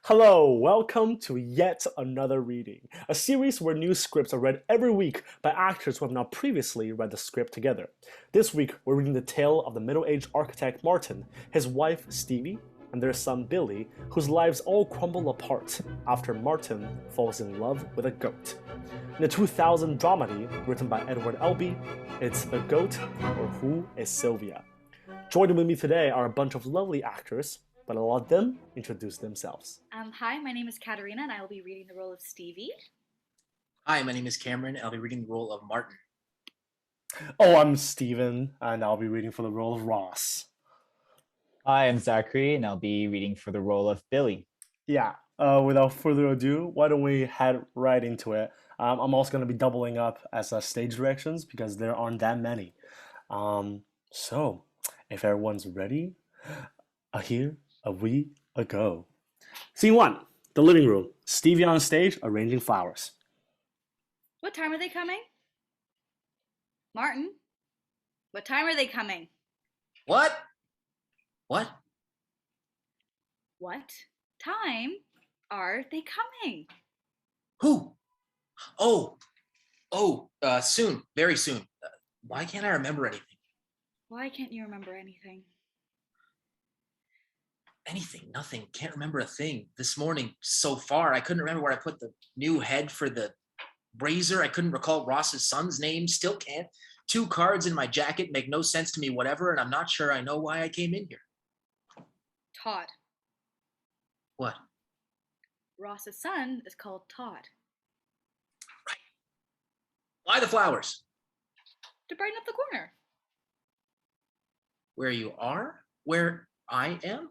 Hello, welcome to yet another reading, a series where new scripts are read every week by actors who have not previously read the script together. This week, we're reading the tale of the middle-aged architect Martin, his wife Stevie, and their son Billy, whose lives all crumble apart after Martin falls in love with a goat. In the 2000 dramedy, written by Edward Albee, it's The Goat, or Who is Sylvia? Joining with me today are a bunch of lovely actors, but I'll let them introduce themselves. Hi, my name is Katerina, and I will be reading the role of Stevie. Hi, my name is Cameron, and I'll be reading the role of Martin. Oh, I'm Steven, and I'll be reading for the role of Ross. Hi, I'm Zachary, and I'll be reading for the role of Billy. Yeah, without further ado, why don't we head right into it? I'm also going to be doubling up as stage directions because there aren't that many. So, if everyone's ready, here we go. Scene 1, the living room. Stevie on stage arranging flowers. What time are they coming? Martin, what time are they coming? What? What? What time are they coming? Who? Soon, very soon. Why can't I remember anything? Why can't you remember anything? Anything, nothing. Can't remember a thing. This morning, so far, I couldn't remember where I put the new head for the razor. I couldn't recall Ross's son's name. Still can't. 2 cards in my jacket make no sense to me, whatever, and I'm not sure I know why I came in here. Todd. What? Ross's son is called Todd. Right. Why the flowers? To brighten up the corner. Where you are? Where I am?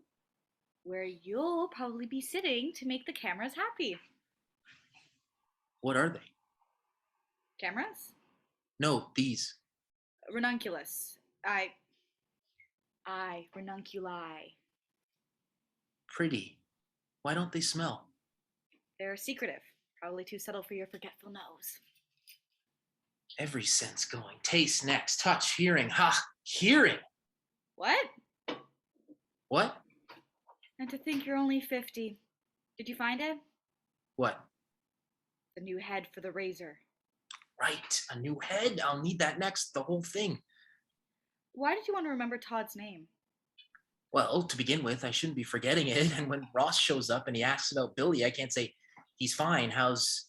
Where you'll probably be sitting to make the cameras happy. What are they? Cameras? No, these. Ranunculus. Ranunculi. Pretty. Why don't they smell? They're secretive. Probably too subtle for your forgetful nose. Every sense going. Taste next. Touch. Hearing. Ha! Hearing! What? What? And to think you're only 50. Did you find it? What? The new head for the razor. Right. A new head. I'll need that next. The whole thing. Why did you want to remember Todd's name? Well, to begin with, I shouldn't be forgetting it. And when Ross shows up and he asks about Billy, I can't say, he's fine. How's,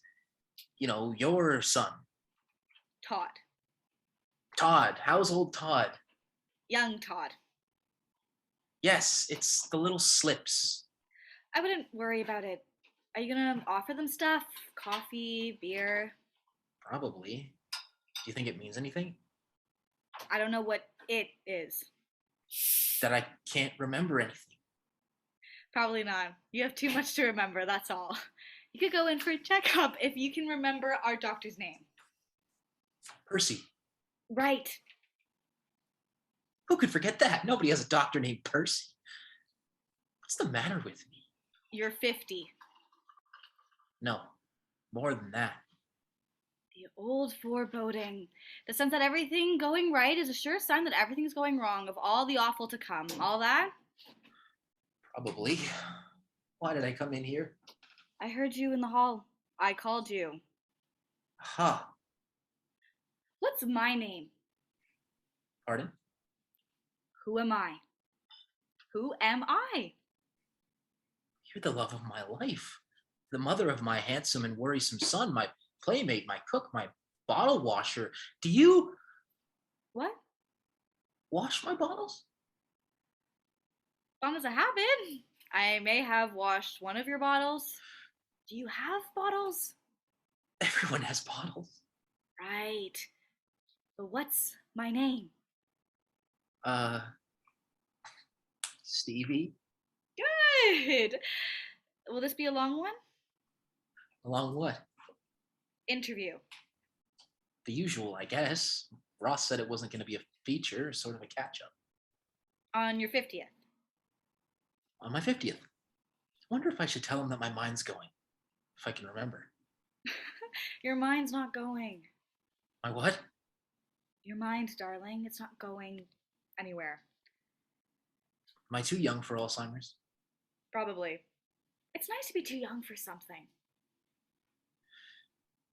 your son? Todd. Todd. How's old Todd? Young Todd. Yes, it's the little slips. I wouldn't worry about it. Are you gonna offer them stuff? Coffee, beer? Probably. Do you think it means anything? I don't know what it is. That I can't remember anything. Probably not. You have too much to remember, that's all. You could go in for a checkup if you can remember our doctor's name. Percy. Right. Who could forget that? Nobody has a doctor named Percy. What's the matter with me? You're 50. No, more than that. The old foreboding. The sense that everything going right is a sure sign that everything's going wrong, of all the awful to come. All that? Probably. Why did I come in here? I heard you in the hall. I called you. Ha. What's my name? Pardon? Who am I? Who am I? You're the love of my life. The mother of my handsome and worrisome son, my playmate, my cook, my bottle washer. Do you What? wash my bottles? As long as I haven't. I may have washed one of your bottles. Do you have bottles? Everyone has bottles. Right. But what's my name? Stevie? Good. Will this be a long one? Along what? Interview. The usual, I guess. Ross said it wasn't going to be a feature, sort of a catch-up. On your 50th. On my 50th. I wonder if I should tell him that my mind's going. If I can remember. Your mind's not going. My what? Your mind, darling. It's not going anywhere. Am I too young for Alzheimer's? Probably. It's nice to be too young for something.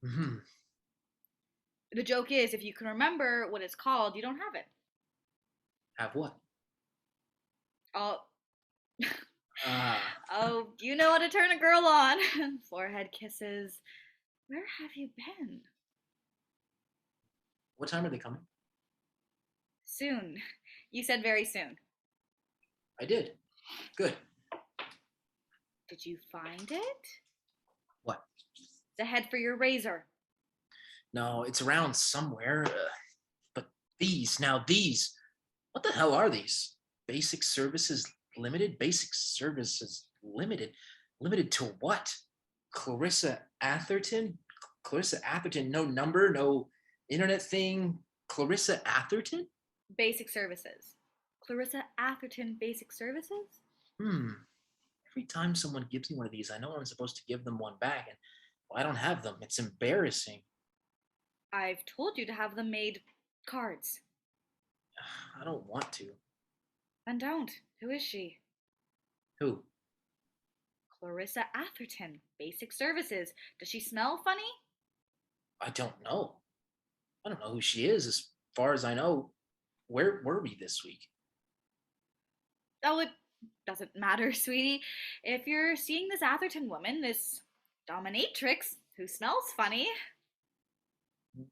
Hmm. The joke is, if you can remember what it's called, you don't have it. Have what? Oh, Ah, oh, you know how to turn a girl on. Forehead kisses. Where have you been? what time are they coming? Soon. You said very soon. I did. Good. Did you find it? What? The head for your razor. No, it's around somewhere. But these. What the hell are these? Basic Services Limited? Basic Services Limited? Limited to what? Clarissa Atherton? Clarissa Atherton, no number, no internet thing. Clarissa Atherton? Basic services. Clarissa Atherton Basic Services? Every time someone gives me one of these, I know I'm supposed to give them one back, and well, I don't have them. It's embarrassing. I've told you to have them made cards. I don't want to. Then don't. Who is she? Who? Clarissa Atherton Basic Services. Does she smell funny? I don't know. I don't know who she is. As far as I know, where were we this week? Oh, it doesn't matter, sweetie. If you're seeing this Atherton woman, this dominatrix who smells funny,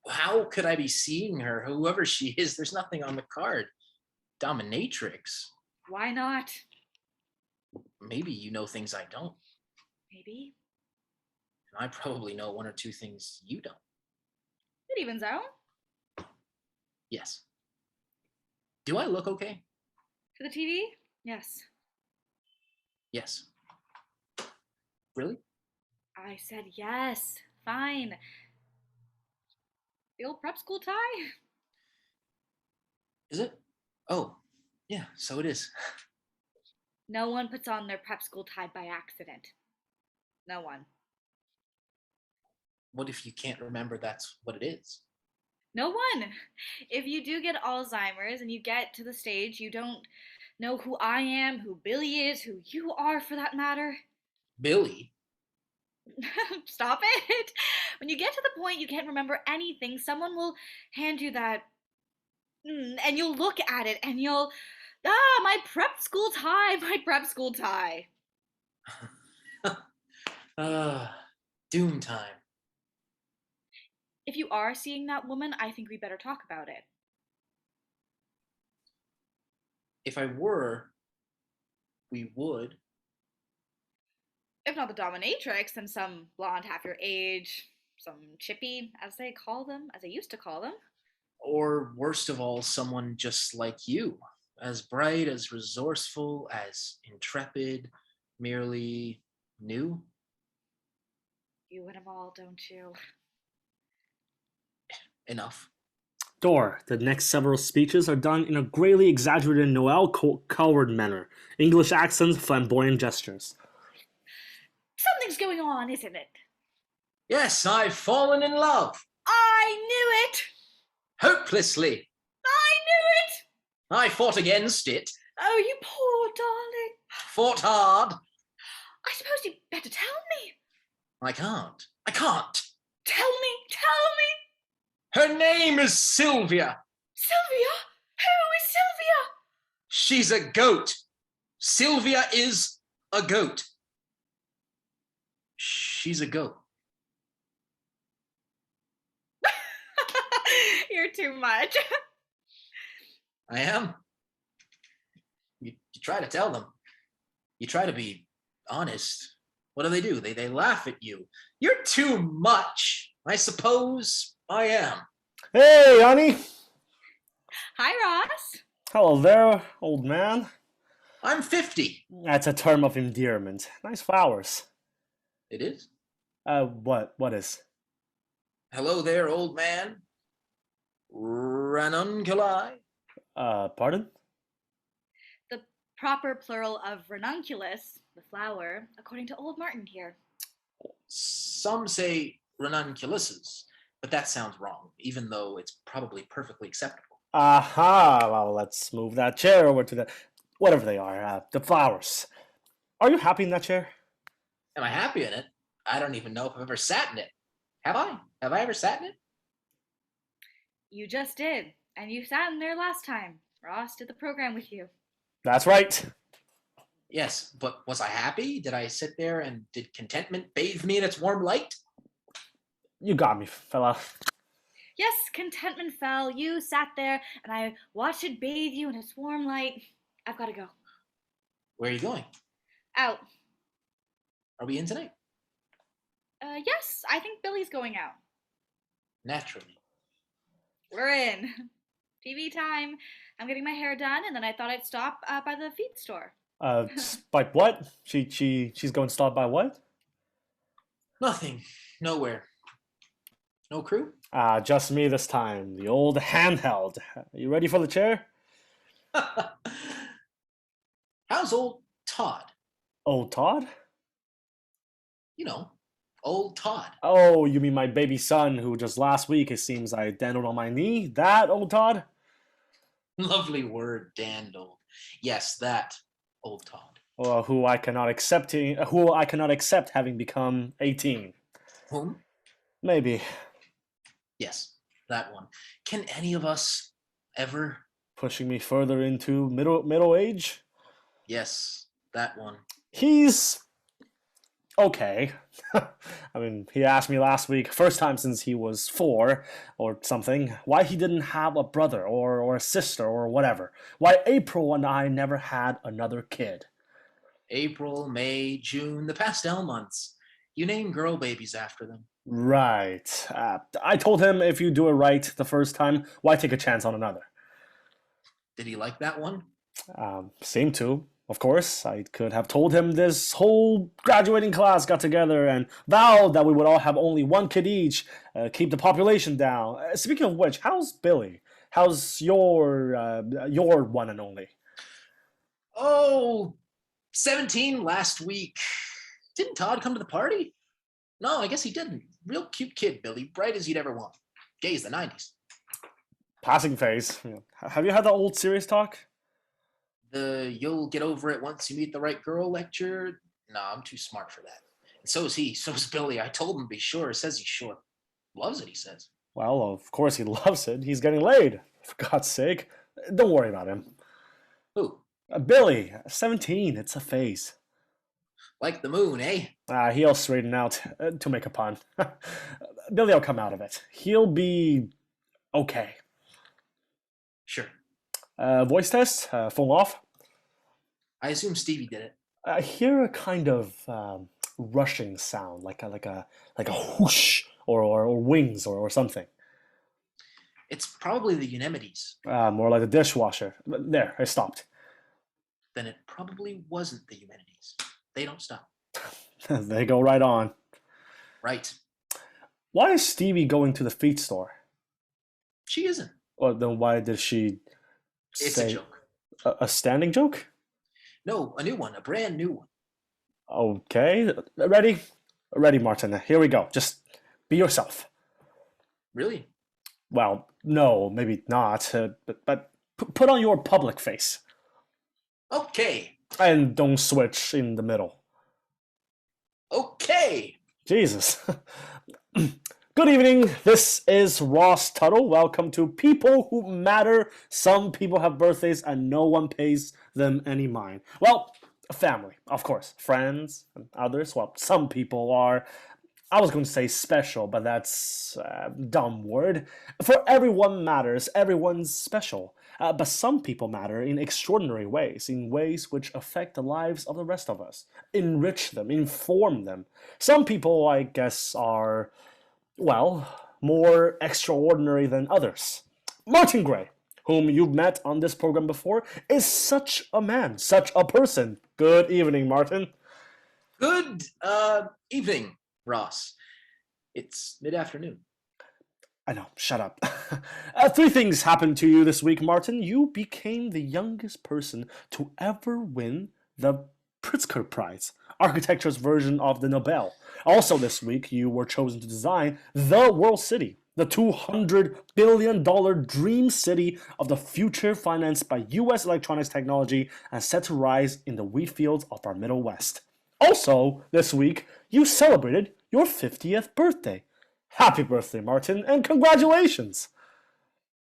How could I be seeing her? Whoever she is, there's nothing on the card. Dominatrix. why not? Maybe you know things I don't. Maybe. And I probably know one or two things you don't. It evens out. Yes. Do I look okay? For the TV? Yes. Yes. Really? I said yes. Fine. The old prep school tie? Is it? Oh, yeah, so it is. No one puts on their prep school tie by accident. No one. What if you can't remember that's what it is? No one. If you do get Alzheimer's and you get to the stage you don't know who I am, who Billy is, who you are for that matter. Billy? Stop it. When you get to the point you can't remember anything, someone will hand you that and you'll look at it and you'll my prep school tie, my prep school tie. Doom time. If you are seeing that woman, I think we better talk about it. If I were, we would. If not the dominatrix, then some blonde half your age, some chippy, as they call them, as they used to call them. Or worst of all, someone just like you. As bright, as resourceful, as intrepid, merely new. You win them all, don't you? Enough. Door. The next several speeches are done in a greatly exaggerated Noel Coward manner. English accents, flamboyant gestures. Something's going on, isn't it? Yes, I've fallen in love. I knew it! Hopelessly. I knew it! I fought against it. Oh, you poor darling. Fought hard. I suppose you'd better tell me. I can't. I can't. Tell me, tell me. Her name is Sylvia. Sylvia? Who is Sylvia? She's a goat. Sylvia is a goat. She's a goat. You're too much. I am. You try to tell them. You try to be honest. What do? They laugh at you. You're too much. I suppose I am. Hey, honey! Hi, Ross. Hello there, old man. I'm 50. That's a term of endearment. Nice flowers. It is. What is? Hello there, old man. Ranunculi. Pardon? The proper plural of ranunculus, the flower, according to old Martin here. Some say ranunculuses, but that sounds wrong, even though it's probably perfectly acceptable. Aha! Well, let's move that chair over to the... whatever they are, the flowers. Are you happy in that chair? Am I happy in it? I don't even know if I've ever sat in it. Have I? Have I ever sat in it? You just did, and you sat in there last time. Ross did the program with you. That's right. Yes, but was I happy? Did I sit there and did contentment bathe me in its warm light? You got me, fella. Yes, contentment fell. You sat there, and I watched it bathe you in its warm light. I've got to go. Where are you going? Out. Are we in tonight? Yes, I think Billy's going out. Naturally. We're in. TV time. I'm getting my hair done, and then I thought I'd stop by the feed store. By what? She's going to stop by what? Nothing. Nowhere. No crew? Just me this time. The old handheld. You ready for the chair? How's old Todd? Old Todd? You know, old Todd. Oh, you mean my baby son who just last week it seems I dandled on my knee? That old Todd? Lovely word, dandled. Yes, that old Todd. Who I cannot accept having become 18. Whom? Maybe. Yes, that one. Can any of us ever? Pushing me further into middle age? Yes, that one. He's okay. I mean, he asked me last week, first time since he was 4 or something, why he didn't have a brother or a sister or whatever. Why April and I never had another kid. April, May, June, the pastel months. You name girl babies after them. Right. I told him if you do it right the first time, why take a chance on another? Did he like that one? Seemed to. Of course, I could have told him this whole graduating class got together and vowed that we would all have only one kid each, keep the population down. Speaking of which, how's Billy? How's your one and only? Oh, 17 last week. Didn't Todd come to the party? No, I guess he didn't. Real cute kid, Billy. Bright as you'd ever want. Gay as the 90s. Passing phase. Have you had the old serious talk? The you'll get over it once you meet the right girl lecture? No, I'm too smart for that. And so is he. So is Billy. I told him to be sure. Says he's sure. Loves it, he says. Well, of course he loves it. He's getting laid. For God's sake. Don't worry about him. Who? Billy. 17. It's a phase. Like the moon, eh? He'll straighten out, to make a pun. Billy will come out of it. He'll be okay. Sure. Voice test, phone off. I assume Stevie did it. I hear a kind of rushing sound, like a whoosh or wings or something. It's probably the Eunemeides. More like the dishwasher. There, I stopped. Then it probably wasn't the Eumenides. They don't stop. They go right on. Right. Why is Stevie going to the feed store? She isn't. Well, then why did she It's say a joke. a standing joke? No, a new one, a brand new one. Okay, ready? Ready, Martin. Here we go. Just be yourself. Really? Well, no, maybe not, but put on your public face. Okay. And don't switch in the middle. Okay. Jesus. Good evening. This is Ross Tuttle. Welcome to People Who Matter. Some people have birthdays and no one pays them any mind. Well, family, of course. Friends and others. Well, some people are, I was going to say special, but that's a dumb word. For everyone matters. Everyone's special. But some people matter in extraordinary ways, in ways which affect the lives of the rest of us, enrich them, inform them. Some people, I guess, are, well, more extraordinary than others. Martin Gray, whom you've met on this program before, is such a man, such a person. Good evening, Martin. Good evening, Ross. It's mid-afternoon. I know, shut up. 3 things happened to you this week, Martin. You became the youngest person to ever win the Pritzker Prize, architecture's version of the Nobel. Also this week, you were chosen to design the World City, the $200 billion dream city of the future financed by U.S. electronics technology and set to rise in the wheat fields of our Middle West. Also, this week, you celebrated your 50th birthday. Happy birthday, Martin, and congratulations!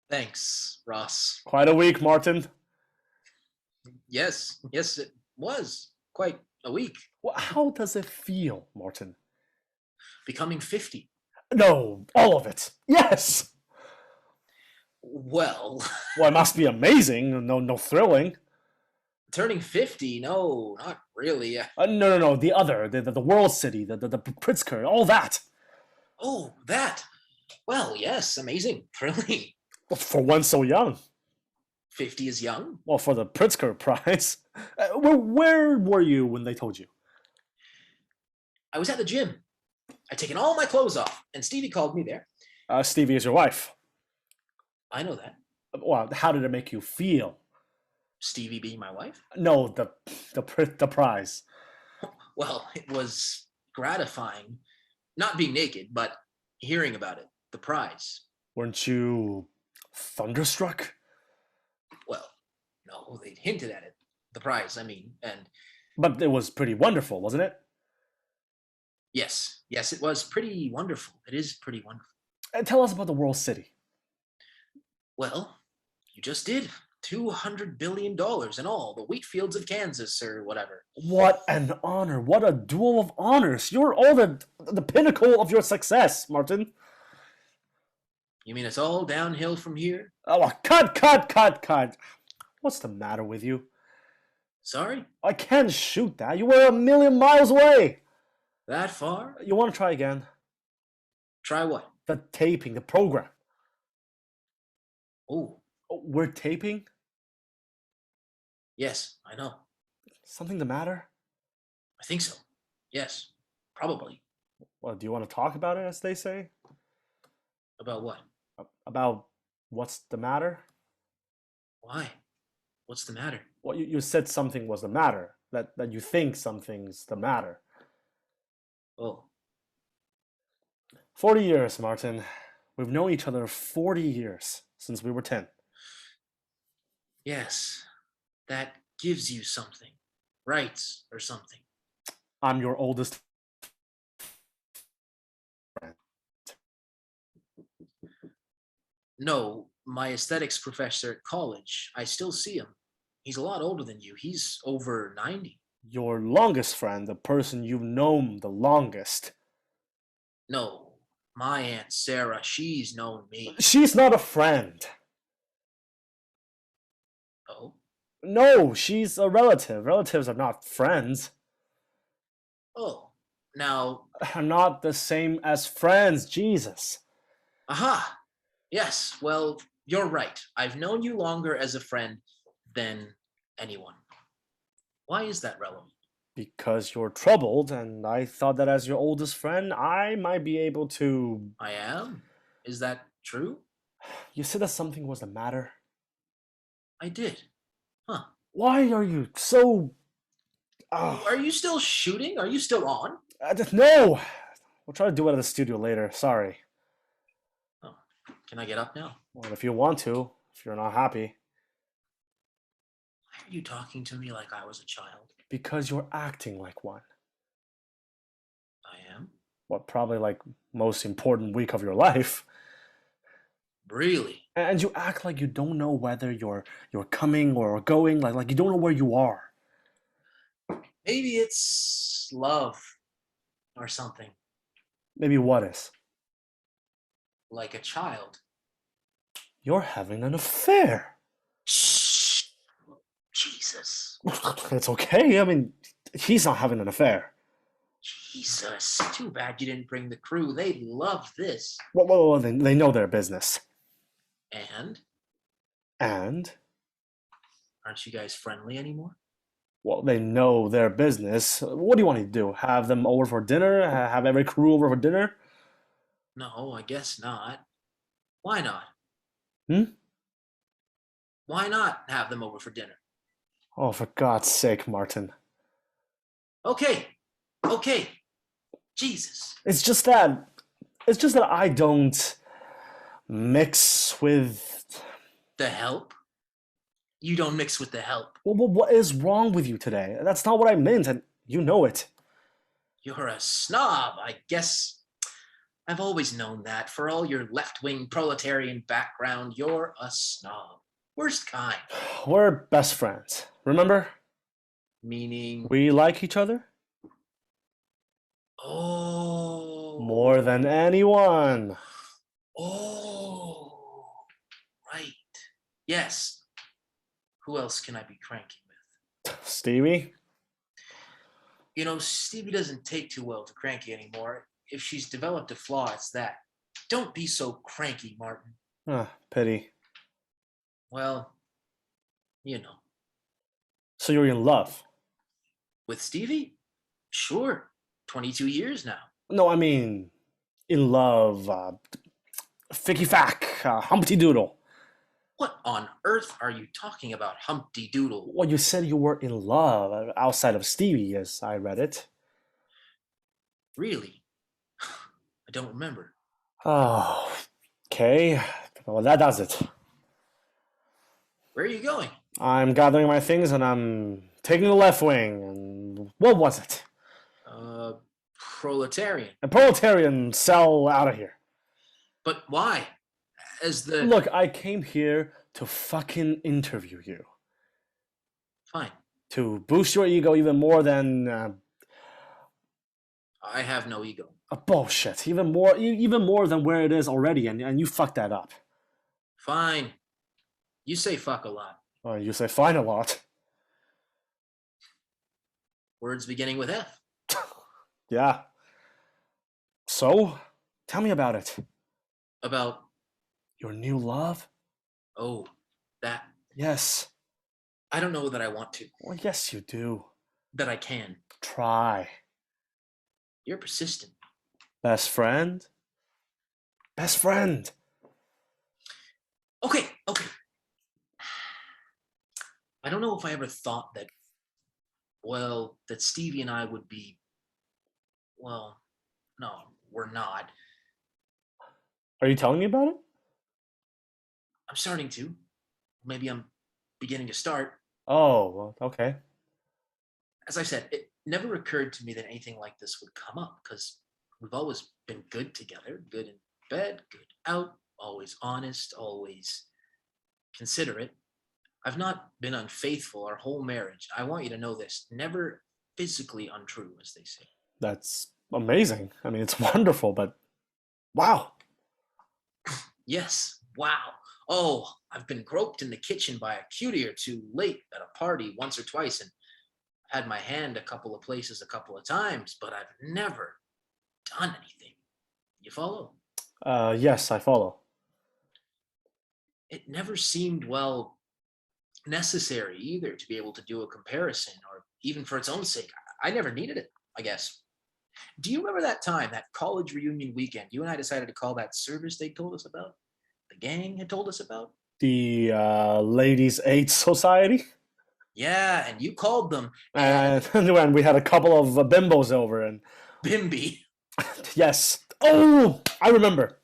Thanks, Ross. Quite a week, Martin. Yes, it was quite a week. Well, how does it feel, Martin? Becoming 50. No, all of it. Yes! Well, Well, it must be amazing. No thrilling. turning 50, no, not really. No. The other, the World City, the Pritzker, all that. Oh, that. Well, yes, amazing, thrilling. Well, for one so young. 50 is young. Well, for the Pritzker Prize. Where were you when they told you? I was at the gym. I'd taken all my clothes off, and Stevie called me there. Stevie is your wife. I know that. Well, how did it make you feel? Stevie being my wife? No, the prize. Well, it was gratifying. Not being naked, but hearing about it. The prize. Weren't you thunderstruck? Well, no, they'd hinted at it. The prize, I mean, and But it was pretty wonderful, wasn't it? yes, it was pretty wonderful. It is pretty wonderful. Tell us about the World City. Well, you just did. $200 billion in all, the wheat fields of Kansas or whatever. What an honor. What a duel of honors. You're all the pinnacle of your success, Martin. You mean it's all downhill from here? Oh, cut. What's the matter with you? Sorry? I can't shoot that. You were a million miles away. That far? You want to try again? Try what? The taping, the program. Oh, Oh, we're taping? yes, I know. Something the matter? I think so. Yes, probably. Well, do you want to talk about it, as they say? About what? About what's the matter? Why? What's the matter? Well, you said something was the matter. That you think something's the matter. Oh, 40 years, Martin. We've known each other 40 years, since we were 10. yes. That gives you something. Rights or something. I'm your oldest friend. No, my aesthetics professor at college. I still see him. He's a lot older than you. He's over 90. Your longest friend, the person you've known the longest. No, my Aunt Sarah, she's known me. She's not a friend. Oh, No, she's a relative. Relatives are not friends. oh. Now, Are not the same as friends, Jesus. aha. Yes, well, you're right. I've known you longer as a friend than anyone. Why is that relevant? Because you're troubled, and I thought that as your oldest friend, I might be able to. I am? Is that true? You said that something was the matter. I did. Huh. Why are you so. Oh, Are you still shooting? Are you still on? no! We'll try to do it at the studio later. Sorry. Oh, can I get up now? Well, if you want to, if you're not happy. Why are you talking to me like I was a child? Because you're acting like one. I am? What, probably like most important week of your life. Really? And you act like you don't know whether you're coming or going, like you don't know where you are. Maybe it's love or something. Maybe what is? Like a child. You're having an affair. Shh. Jesus. It's okay. I mean, he's not having an affair. Jesus. Too bad you didn't bring the crew. They'd love this. Well, they know their business. And? And, Aren't you guys friendly anymore? well, they know their business. What do you want to do? Have them over for dinner? Have every crew over for dinner? No, I guess not. Why not? Hmm? Why not have them over for dinner? Oh, for God's sake, Martin. Okay. Jesus. It's just that I don't mix with. The help? You don't mix with the help. Well, what is wrong with you today? That's not what I meant, and you know it. You're a snob. I guess I've always known that. For all your left-wing proletarian background, you're a snob. Worst kind. We're best friends. Remember? Meaning, We like each other oh, more than anyone. oh, right. Yes. Who else can I be cranky with? Stevie? You know, Stevie doesn't take too well to cranky anymore. If she's developed a flaw, it's that. Don't be so cranky, Martin. Ah, pity. Well, you know. So you're in love? With Stevie? Sure. 22 years now. No, I mean, in love. Ficky fack. Humpty doodle. What on earth are you talking about, Humpty Doodle? Well, you said you were in love outside of Stevie, as I read it. Really? I don't remember. Oh, okay. Well, that does it. Where are you going? I'm gathering my things and I'm taking the left wing. And what was it? Proletarian. A proletarian cell out of here. But why? As the... Look, I came here to fucking interview you. Fine. To boost your ego even more than I have no ego. bullshit. Even more than where it is already, and you fucked that up. Fine. You say fuck a lot. Oh, you say fine a lot. Words beginning with F. Yeah. So, tell me about it. About, Your new love? oh, that. Yes. I don't know that I want to. Well, yes, you do. That I can. Try. You're persistent. Best friend? Best friend. Okay. I don't know if I ever thought that, well, that Stevie and I would be, well, no, we're not. Are you telling me about it? I'm starting to. Maybe I'm beginning to start. Oh, well, okay. As I said, it never occurred to me that anything like this would come up because we've always been good together, good in bed, good out, always honest, always considerate. I've not been unfaithful our whole marriage. I want you to know this. Never physically untrue, as they say. That's amazing. I mean, it's wonderful, but wow. Yes, wow. Oh, I've been groped in the kitchen by a cutie or two late at a party once or twice and had my hand a couple of places a couple of times, but I've never done anything. You follow? Yes, I follow. It never seemed, well, necessary either to be able to do a comparison or even for its own sake. I never needed it, I guess. Do you remember that time, that college reunion weekend, you and I decided to call that service they told us about? The gang had told us about? The Ladies' Aid Society? Yeah, and you called them And when we had a couple of bimbos over, and Bimby. yes. Oh, I remember.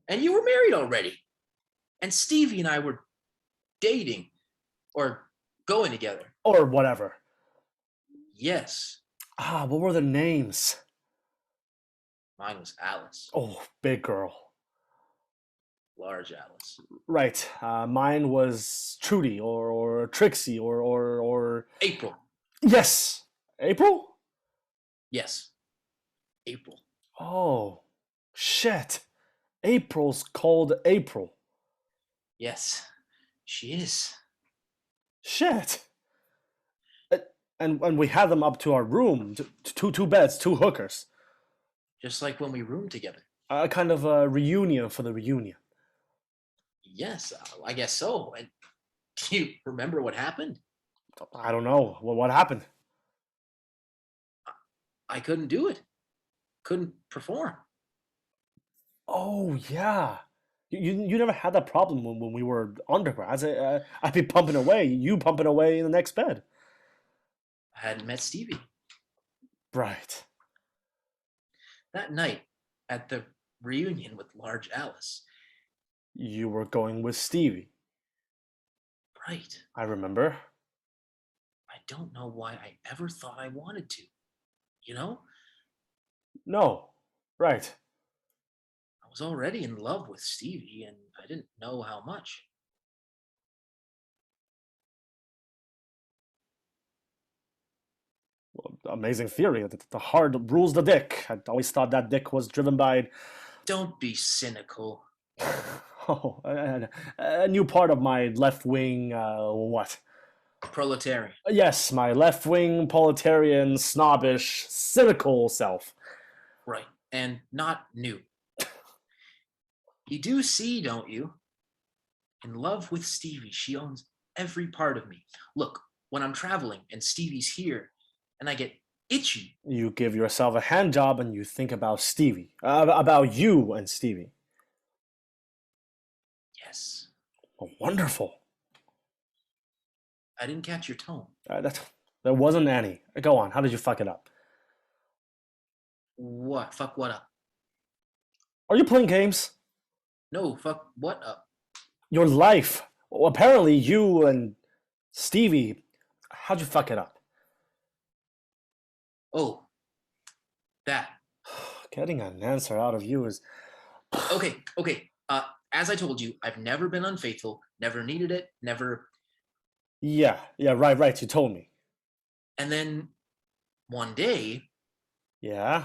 And you were married already. And Stevie and I were dating or going together. Or whatever. Yes, Ah, what were the names? mine was Alice, Oh, big girl. large Alice. Right. Mine was Trudy or Trixie or April. yes. April? Yes, April. Oh, shit. April's called April. Yes, she is. Shit. And we had them up to our room, two beds, two hookers. Just like when we roomed together. A kind of a reunion for the reunion. Yes, I guess so. And do you remember what happened? I don't know. What happened? I couldn't do it. Couldn't perform. Oh, yeah. You never had that problem when we were undergrads. I'd be pumping away, you pumping away in the next bed. I hadn't met Stevie. Right. That night at the reunion with large Alice. You were going with Stevie. Right. I remember. I don't know why I ever thought I wanted to. you know? No. Right. I was already in love with Stevie, and I didn't know how much. Well, amazing theory. The heart rules the dick. I always thought that dick was driven by Don't be cynical. oh, a new part of my left wing. What? Proletarian. Yes, my left wing, proletarian, snobbish, cynical self. Right. And not new. You do see, don't you? In love with Stevie. She owns every part of me. Look, when I'm traveling and Stevie's here and I get itchy, You give yourself a hand job and you think about Stevie, about you and Stevie. yes, Oh, wonderful. I didn't catch your tone. There wasn't any. Go on. How did you fuck it up? What? Fuck what up? Are you playing games? No, fuck what up? Your life. Well, apparently, you and Stevie. How'd you fuck it up? Oh, that. Getting an answer out of you is. Okay. As I told you, I've never been unfaithful, never needed it, never. Yeah, right. You told me. And then one day, Yeah.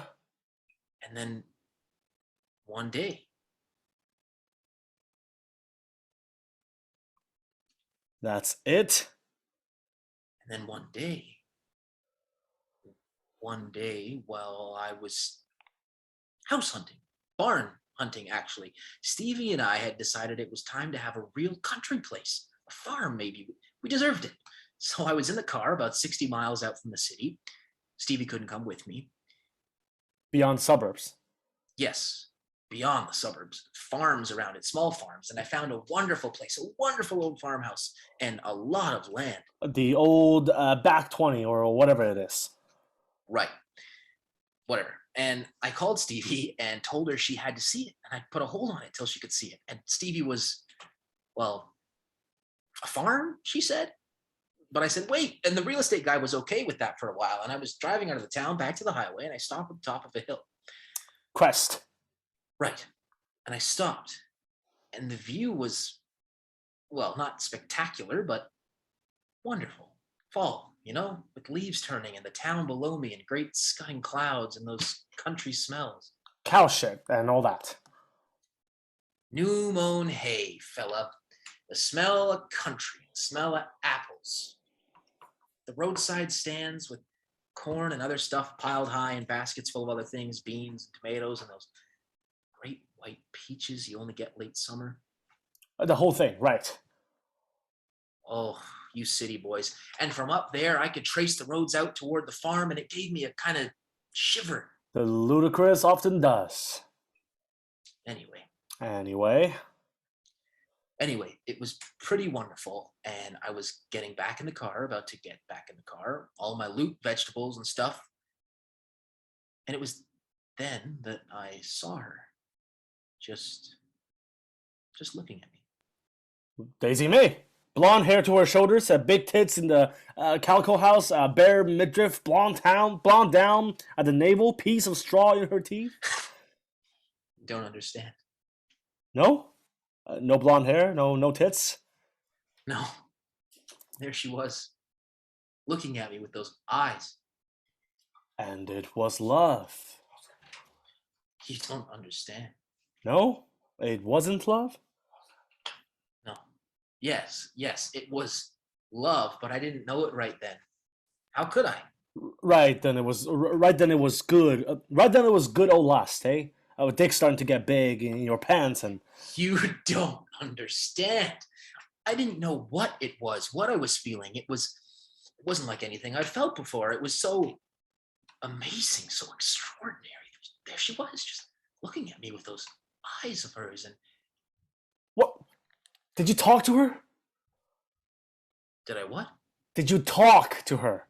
and then one day. That's it? And then one day while I was house hunting, barn hunting actually, Stevie and I had decided it was time to have a real country place, a farm maybe. We deserved it. So I was in the car about 60 miles out from the city. Stevie couldn't come with me. Beyond suburbs. Yes, beyond the suburbs, farms around it, small farms. And I found a wonderful place, a wonderful old farmhouse, and a lot of land. The old back 20 or whatever it is. Right. Whatever. And I called Stevie and told her she had to see it. And I put a hold on it till she could see it. And Stevie was, well, a farm, she said. But I said, wait. And the real estate guy was okay with that for a while. And I was driving out of the town back to the highway and I stopped at the top of a hill. Crest. Right. And I stopped. And the view was, well, not spectacular, but wonderful. Fall, with leaves turning and the town below me and great scudding clouds and those country smells. Cow shit and all that. New mown hay, fella. The smell of country, the smell of apples. The roadside stands with corn and other stuff piled high in baskets full of other things, beans and tomatoes and those great white peaches you only get late summer. The whole thing, right. Oh, you city boys. And from up there, I could trace the roads out toward the farm, and it gave me a kind of shiver. The ludicrous often does. Anyway, it was pretty wonderful, and I was getting back in the car, about to get back in the car, all my loot, vegetables and stuff. And it was then that I saw her, just looking at me. Daisy May. Blonde hair to her shoulders, big tits in the calico house, bare midriff, blonde down at the navel, piece of straw in her teeth. Don't understand. No? No blonde hair? No tits? No. There she was, looking at me with those eyes. And it was love. You don't understand. No? It wasn't love? No. Yes, it was love, but I didn't know it right then. How could I? Right then it was good. Right then it was good old lust, eh? Our dick starting to get big in your pants and... You don't understand. I didn't know what it was, what I was feeling. It wasn't like anything I'd felt before. It was so amazing, so extraordinary. There she was, just looking at me with those eyes of hers. And what? Did you talk to her? Did I what? Did you talk to her?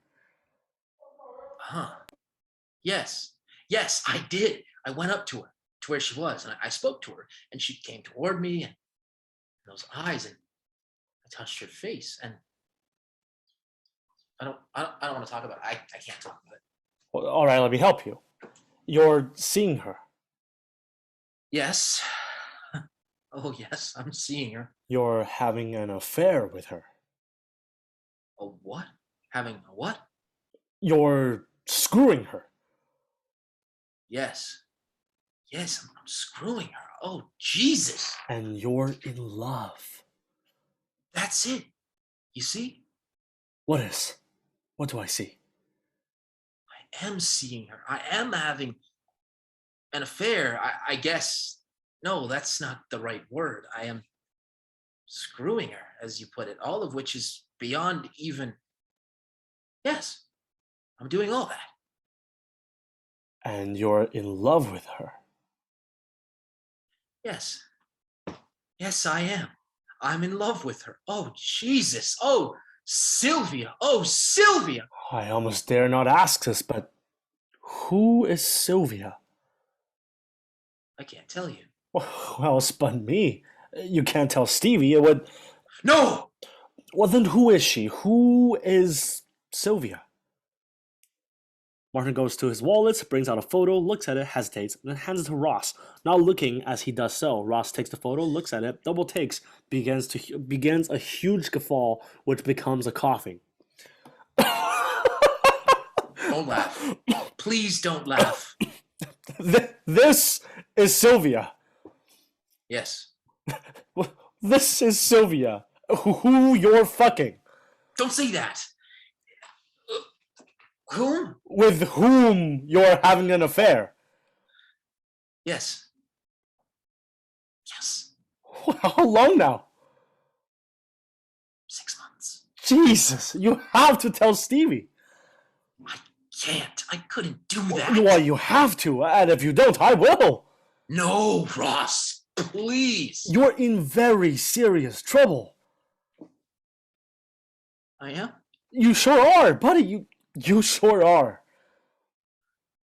Yes, I did. I went up to her, to where she was, and I spoke to her, and she came toward me, and those eyes, and I touched her face, and I don't want to talk about it. I can't talk about it. All right, let me help you. You're seeing her. Yes. Oh, yes, I'm seeing her. You're having an affair with her. A what? Having a what? You're screwing her. Yes. Yes, I'm screwing her. Oh, Jesus. And you're in love. That's it. You see? What is? What do I see? I am seeing her. I am having an affair, I guess. No, that's not the right word. I am screwing her, as you put it, all of which is beyond even. Yes, I'm doing all that. And you're in love with her. Yes. Yes, I am. I'm in love with her. Oh, Jesus. Oh, Sylvia. Oh, Sylvia. I almost dare not ask this, but who is Sylvia? I can't tell you. Well, spun me. You can't tell Stevie. It would. No! Well, then who is she? Who is Sylvia? Martin goes to his wallet, brings out a photo, looks at it, hesitates, and then hands it to Ross. Not looking as he does so, Ross takes the photo, looks at it, double takes, begins a huge guffaw, which becomes a coughing. Don't laugh. Please don't laugh. This is Sylvia. Yes. This is Sylvia, who you're fucking. Don't say that. Whom? With whom you're having an affair. Yes. Yes. How long now? 6 months. Jesus, you have to tell Stevie. I can't. I couldn't do that. Well, you have to, and if you don't, I will. No, Ross. Please. You're in very serious trouble. I am? You sure are, buddy. You sure are.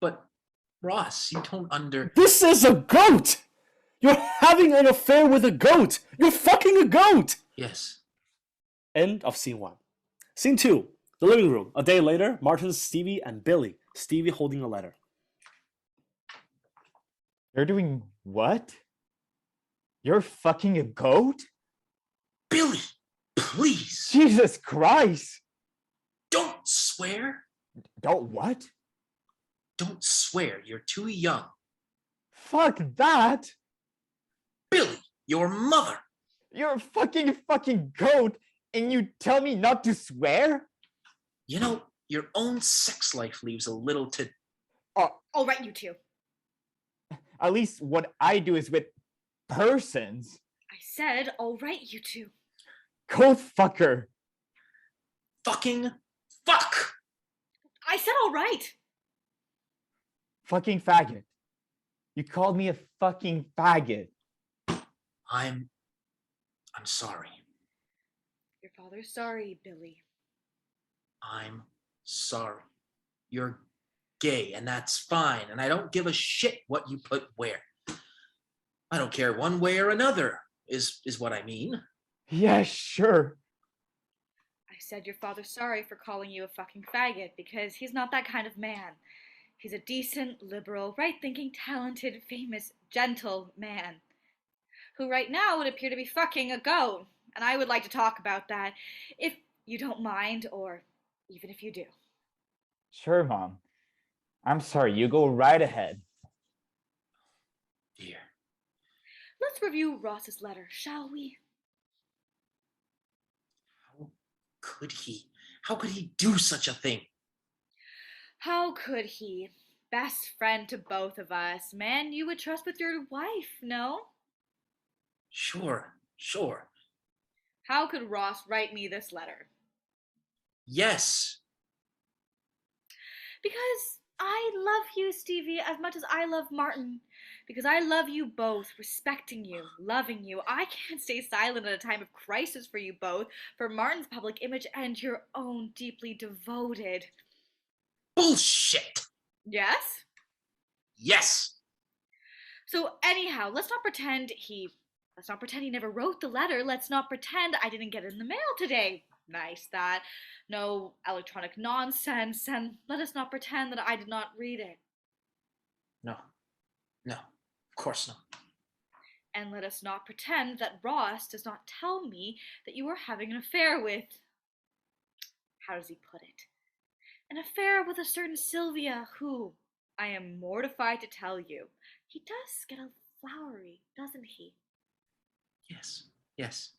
But, Ross, you don't This is a goat! You're having an affair with a goat! You're fucking a goat! Yes. End of scene 1. Scene 2. The living room. A day later, Martin, Stevie, and Billy. Stevie holding a letter. You're doing what? You're fucking a goat? Billy, please. Jesus Christ! Don't swear. Don't what? Don't swear. You're too young. Fuck that! Billy, your mother. You're a fucking goat, and you tell me not to swear? You know, your own sex life leaves a little to. All right, you two. At least what I do is with persons. I said, all right, you two. Goat fucker. Fucking fuck. I said all right. Fucking faggot. You called me a fucking faggot. I'm sorry. Your father's sorry, Billy. I'm sorry. You're gay, and that's fine, and I don't give a shit what you put where. I don't care one way or another, is what I mean. Yeah, sure. I said your father's sorry for calling you a fucking faggot because he's not that kind of man. He's a decent, liberal, right-thinking, talented, famous, gentle man who right now would appear to be fucking a goat. And I would like to talk about that if you don't mind, or even if you do. Sure, Mom. I'm sorry, you go right ahead. Dear. Let's review Ross's letter, shall we? How could he do such a thing? How could he? Best friend to both of us. Man you would trust with your wife, no? Sure. How could Ross write me this letter? Yes. Because I love you, Stevie, as much as I love Martin. Because I love you both, respecting you, loving you. I can't stay silent at a time of crisis for you both, for Martin's public image and your own deeply devoted. Bullshit. Yes? Yes. So anyhow, let's not pretend he never wrote the letter. Let's not pretend I didn't get it in the mail today. Nice that. No electronic nonsense, and let us not pretend that I did not read it. No, no, of course not. And let us not pretend that Ross does not tell me that you are having an affair with. How does he put it? An affair with a certain Sylvia, who, I am mortified to tell you, he does get a flowery, doesn't he? Yes,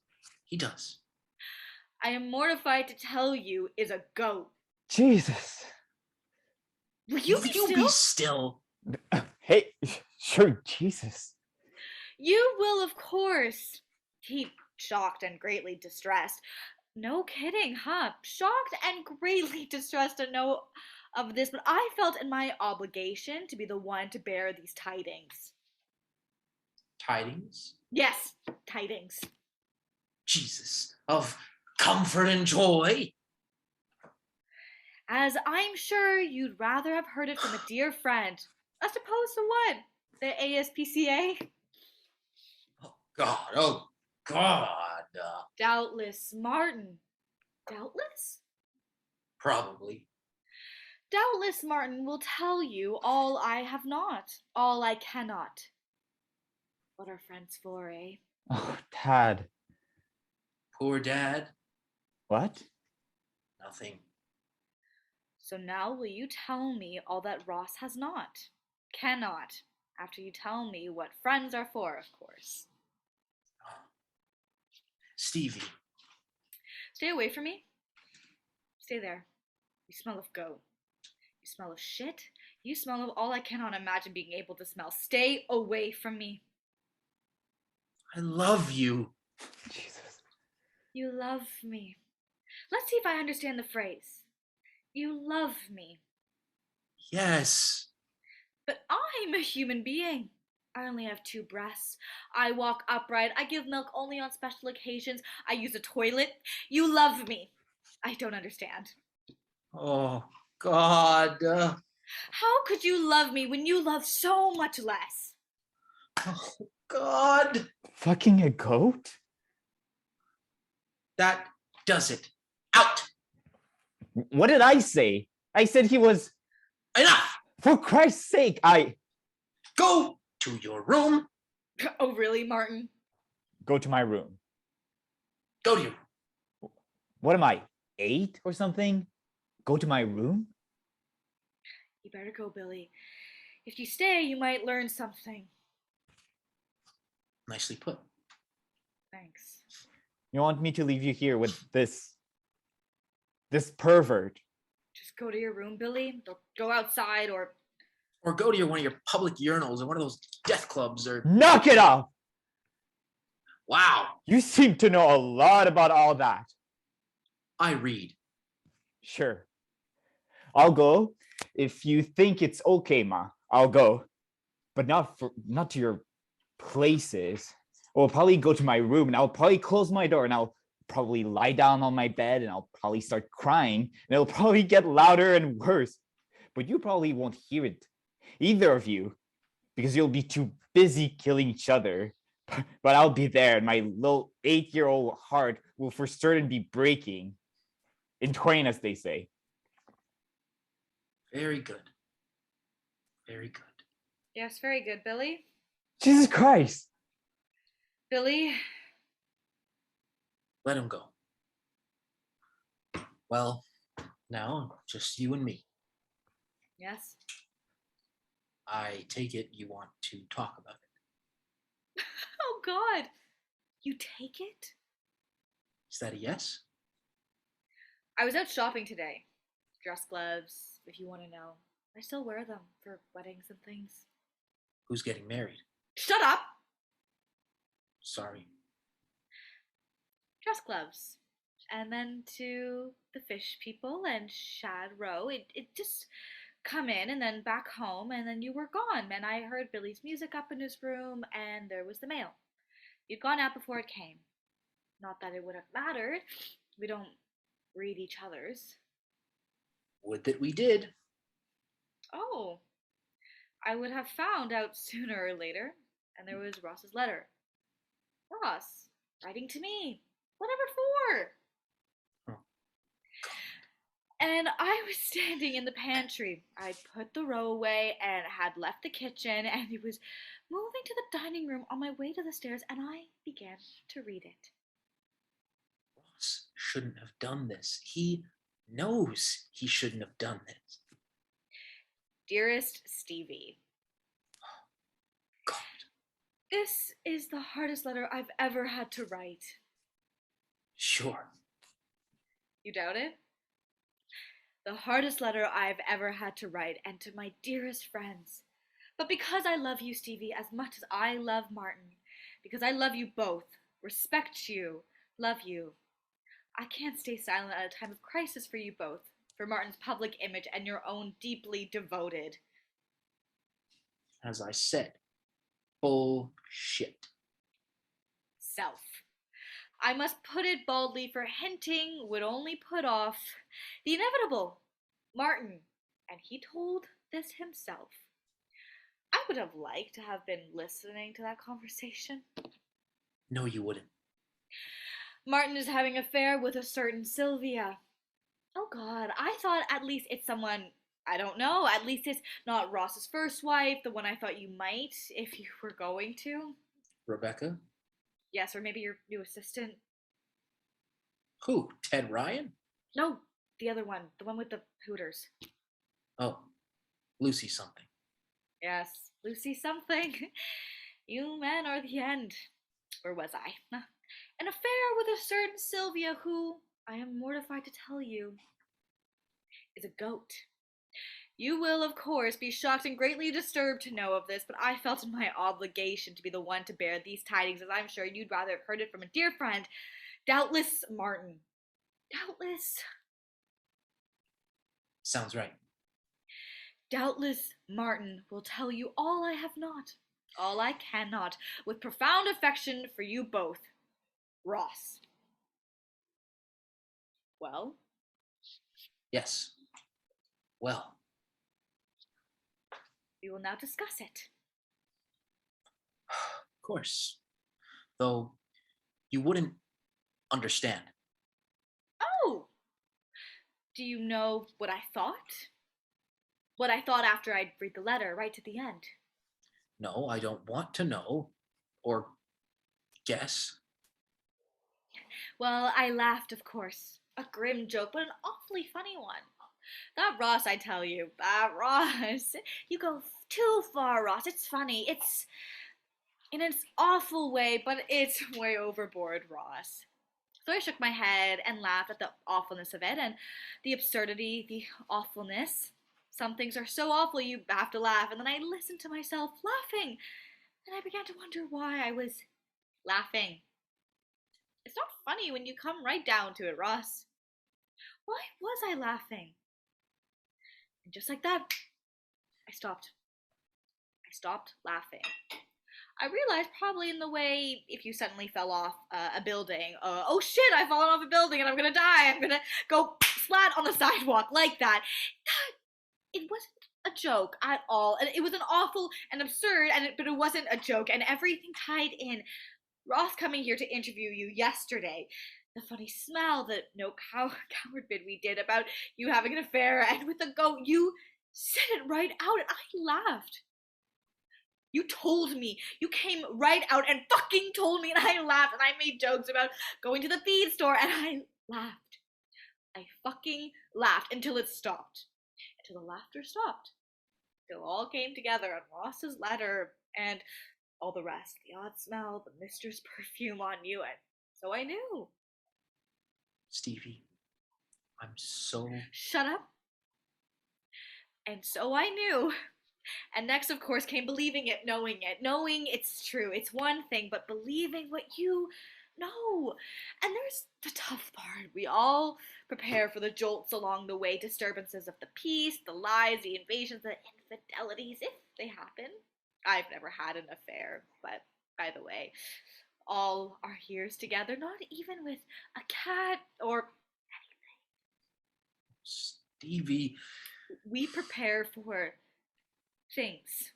he does. I am mortified to tell you is a goat. Jesus. Will you be still? Be still? Hey, sure, Jesus. You will, of course. He shocked and greatly distressed. No kidding, huh? Shocked and greatly distressed to know of this, but I felt in my obligation to be the one to bear these tidings. Tidings? Yes, tidings. Jesus, of comfort and joy. As I'm sure you'd rather have heard it from a dear friend, as opposed to what? The ASPCA? Oh God. Doubtless, Martin. Doubtless? Probably. Doubtless Martin will tell you all I have not, all I cannot. What are friends for, eh? Oh, Dad. Poor Dad. What? Nothing. So now will you tell me all that Ross has not, cannot, after you tell me what friends are for, of course. Stevie. Stay away from me. Stay there. You smell of goat. You smell of shit. You smell of all I cannot imagine being able to smell. Stay away from me. I love you. Jesus. You love me. Let's see if I understand the phrase. You love me. Yes. But I'm a human being. I only have 2 breasts. I walk upright. I give milk only on special occasions. I use a toilet. You love me. I don't understand. Oh, God. How could you love me when you love so much less? Oh, God. Fucking a goat? That does it. Out. What did I say? I said he was. Enough. For Christ's sake, I. Go to your room. Oh, really, Martin? Go to my room. Go to your room. What am I, 8 or something? Go to my room? You better go, Billy. If you stay, you might learn something. Nicely put. Thanks. You want me to leave you here with this pervert? Just go to your room, Billy. Don't go outside or go to one of your public urinals or one of those death clubs or... Knock it off! Wow. You seem to know a lot about all that. I read. Sure. I'll go. If you think it's okay, Ma, I'll go. But not to your places. I'll probably go to my room and I'll probably close my door and I'll probably lie down on my bed and I'll probably start crying and it'll probably get louder and worse. But you probably won't hear it, either of you, because you'll be too busy killing each other. But I'll be there and my little 8-year-old heart will for certain be breaking. In twain, as they say. Very good. Very good. Yes, very good, Billy. Jesus Christ! Billy, Let him go. Well, now just you and me. yes? I take it you want to talk about it. Oh, God. You take it? Is that a yes? I was out shopping today. Dress gloves, if you want to know. I still wear them for weddings and things. Who's getting married? Shut up! Sorry. Dress gloves. And then to the fish people and Shad Row. It just come in and then back home and then you were gone. And I heard Billy's music up in his room and there was the mail. You'd gone out before it came. Not that it would have mattered. We don't read each other's. Would that we did. Oh, I would have found out sooner or later. And there was Ross's letter. Ross, writing to me. Whatever for? Oh, And I was standing in the pantry. I'd put the row away and had left the kitchen, and it was moving to the dining room on my way to the stairs, and I began to read it. Ross shouldn't have done this. He knows he shouldn't have done this. Dearest Stevie, God. this is the hardest letter I've ever had to write. Sure. You doubt it? The hardest letter I've ever had to write, and to my dearest friends. But because I love you, Stevie, as much as I love Martin, because I love you both, respect you, love you, I can't stay silent at a time of crisis for you both, for Martin's public image and your own deeply devoted. As I said, bullshit. Self. I must put it baldly, for hinting would only put off the inevitable. Martin, and he told this himself. I would have liked to have been listening to that conversation. No, you wouldn't. Martin is having an affair with a certain Sylvia. Oh God, I thought at least it's someone, I don't know, at least it's not Ross's first wife, the one I thought you might, if you were going to. Rebecca? Yes, or maybe your new assistant. Who? Ted Ryan? No, the other one, the one with the Hooters. Oh, Lucy something. Yes, Lucy something. You men are the end. Or was I? An affair with a certain Sylvia who, I am mortified to tell you, is a goat. You will, of course, be shocked and greatly disturbed to know of this, but I felt it my obligation to be the one to bear these tidings, as I'm sure you'd rather have heard it from a dear friend. Doubtless, Martin. Doubtless. Sounds right. Doubtless, Martin will tell you all I have not, all I cannot, with profound affection for you both. Ross. Well? Yes. Well. We will now discuss it. Of course. Though you wouldn't understand. Oh! Do you know what I thought? What I thought after I'd read the letter right to the end. No, I don't want to know. Or guess. Well, I laughed, of course. A grim joke, but an awfully funny one. That Ross, I tell you. That Ross. You go too far, Ross. It's funny. It's in its awful way, but it's way overboard, Ross. So I shook my head and laughed at the awfulness of it and the absurdity, the awfulness. Some things are so awful you have to laugh, and then I listened to myself laughing, and I began to wonder why I was laughing. It's not funny when you come right down to it, Ross. Why was I laughing? And just like that, I stopped. I stopped laughing. I realized probably in the way if you suddenly fell off a building, oh shit, I've fallen off a building and I'm gonna die, I'm gonna go splat on the sidewalk like that. It wasn't a joke at all, and it was an awful and absurd, but it wasn't a joke, and everything tied in. Ross coming here to interview you yesterday, the funny smell, the no coward bid we did about you having an affair, and with the goat, you said it right out, and I laughed. You told me. You came right out and fucking told me, and I laughed, and I made jokes about going to the feed store, and I laughed. I fucking laughed until it stopped. Until the laughter stopped. Until it all came together on Ross's letter, and all the rest. The odd smell, the mistress' perfume on you, and so I knew. Stevie, I'm so... Shut up. And so I knew. And next, of course, came believing it, knowing it. Knowing it's true. It's one thing, but believing what you know. And there's the tough part. We all prepare for the jolts along the way, disturbances of the peace, the lies, the invasions, the infidelities, if they happen. I've never had an affair, but by the way, all our years together, not even with a cat or anything. Stevie. We prepare for things,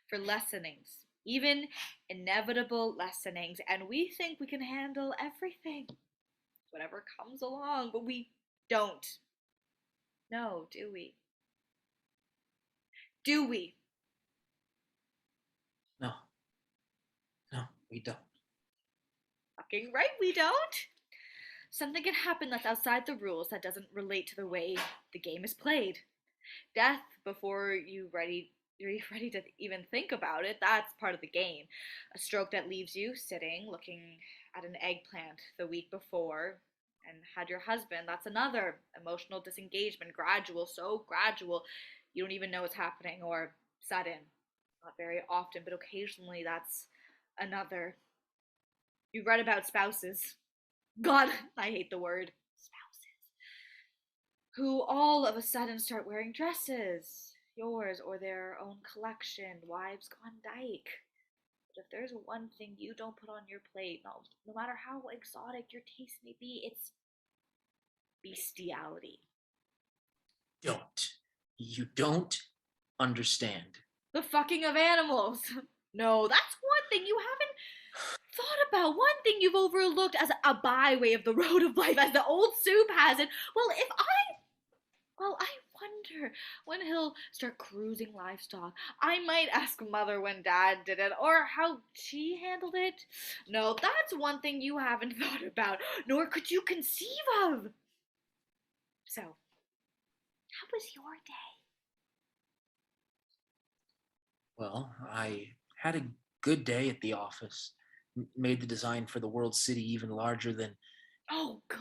for lessonings, even inevitable lessonings, and we think we can handle everything, whatever comes along, but we don't. No, do we? Do we? No, no, we don't. Fucking right, we don't. Something can happen that's outside the rules that doesn't relate to the way the game is played. Death before you're ready to even think about it, that's part of the game. A stroke that leaves you sitting looking at an eggplant the week before and had your husband, that's another. Emotional disengagement, gradual, so gradual you don't even know what's happening, or sudden. Not very often, but occasionally that's another. You've read about spouses. God, I hate the word spouses. Who all of a sudden start wearing dresses. Yours or their own collection. Wives gone dyke. But if there's one thing you don't put on your plate, no matter how exotic your taste may be, it's bestiality. Don't. You don't understand. The fucking of animals. No, that's one thing you haven't thought about. One thing you've overlooked as a byway of the road of life, as the old soup has it. Well, I wonder when he'll start cruising livestock. I might ask Mother when Dad did it, or how she handled it. No, that's one thing you haven't thought about, nor could you conceive of. So, how was your day? Well, I had a good day at the office. Made the design for the World City even larger than, Oh, good.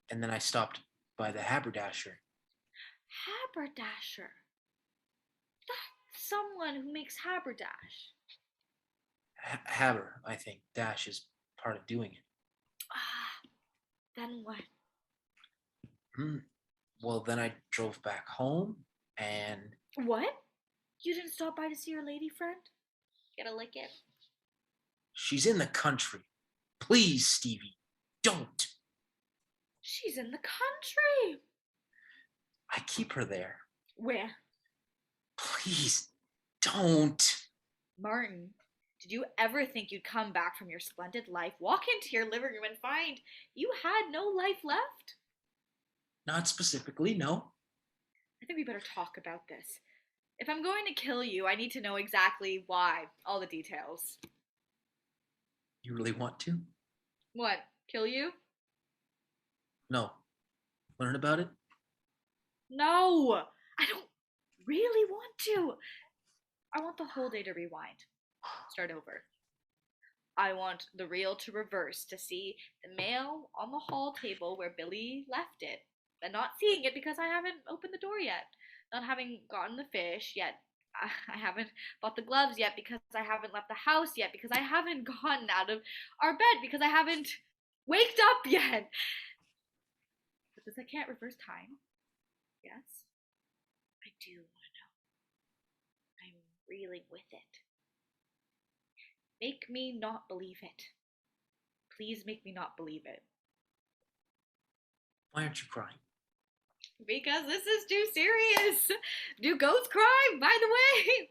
and then I stopped by the haberdasher. Haberdasher. That's someone who makes haberdash. Haber, I think. Dash is part of doing it. Ah, then what? Well, then I drove back home and What? You didn't stop by to see your lady friend? Get a lick in? she's in the country. Please, Stevie, don't. She's in the country. I keep her there. Where? Please, don't. Martin, did you ever think you'd come back from your splendid life, walk into your living room and find you had no life left? Not specifically, no. I think we better talk about this. If I'm going to kill you, I need to know exactly why. All the details. You really want to? What? Kill you? No. Learn about it? No! I don't really want to. I want the whole day to rewind. Start over. I want the reel to reverse to see the mail on the hall table where Billy left it, but not seeing it because I haven't opened the door yet. Not having gotten the fish yet. I haven't bought the gloves yet because I haven't left the house yet because I haven't gotten out of our bed because I haven't waked up yet. But since I can't reverse time, yes, I do want to know. I'm reeling with it. Make me not believe it. Please make me not believe it. Why aren't you crying? Because this is too serious. Do goats cry, by the way?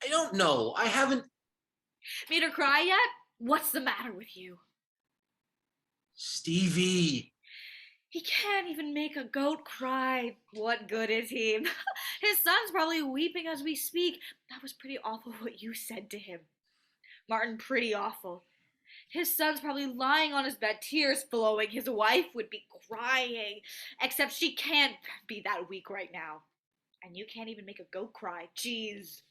I don't know. I haven't. Made her cry yet? What's the matter with you? Stevie. He can't even make a goat cry. What good is he? His son's probably weeping as we speak. That was pretty awful what you said to him. Martin, pretty awful. His son's probably lying on his bed, tears flowing. His wife would be crying. Except she can't be that weak right now. And you can't even make a goat cry. Jeez.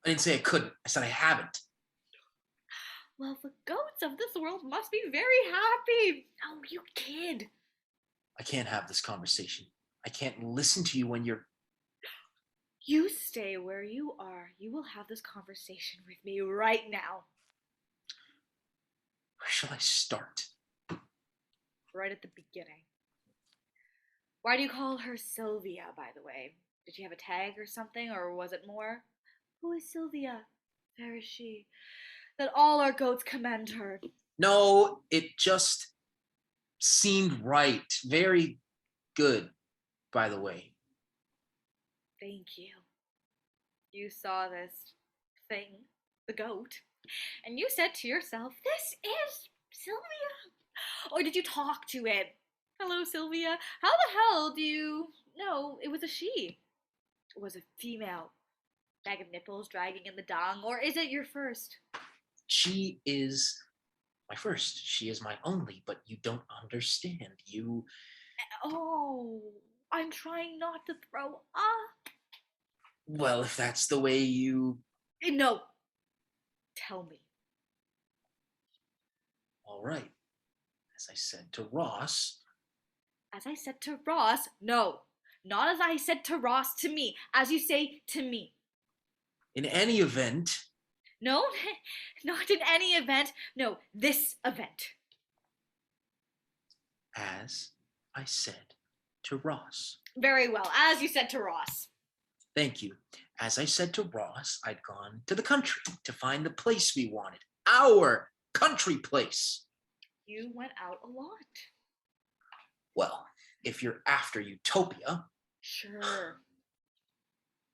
I didn't say I couldn't. I said I haven't. Well, the goats of this world must be very happy. Oh, you kid. I can't have this conversation. I can't listen to you when you're. You stay where you are. You will have this conversation with me right now. Where shall I start? Right at the beginning. Why do you call her Sylvia, by the way? Did she have a tag or something, or was it more? Who is Sylvia? There is she. That all our goats commend her. No, it just seemed right. Very good, by the way. Thank you. You saw this thing, the goat, and you said to yourself, this is Sylvia. Or did you talk to it? Hello, Sylvia. How the hell do you know it was a she? Was a female? Bag of nipples dragging in the dong, or is it your first? She is my first. She is my only, but you don't understand. You, Oh, I'm trying not to throw up. well, if that's the way you. No, tell me. All right. As I said to Ross, As I said to Ross, no. Not as I said to Ross to me, as you say to me. in any event, No, not in any event. No, this event. as I said to Ross. Very well, as you said to Ross. Thank you. As I said to Ross, I'd gone to the country to find the place we wanted. Our country place. You went out a lot. Well, if you're after utopia, Sure.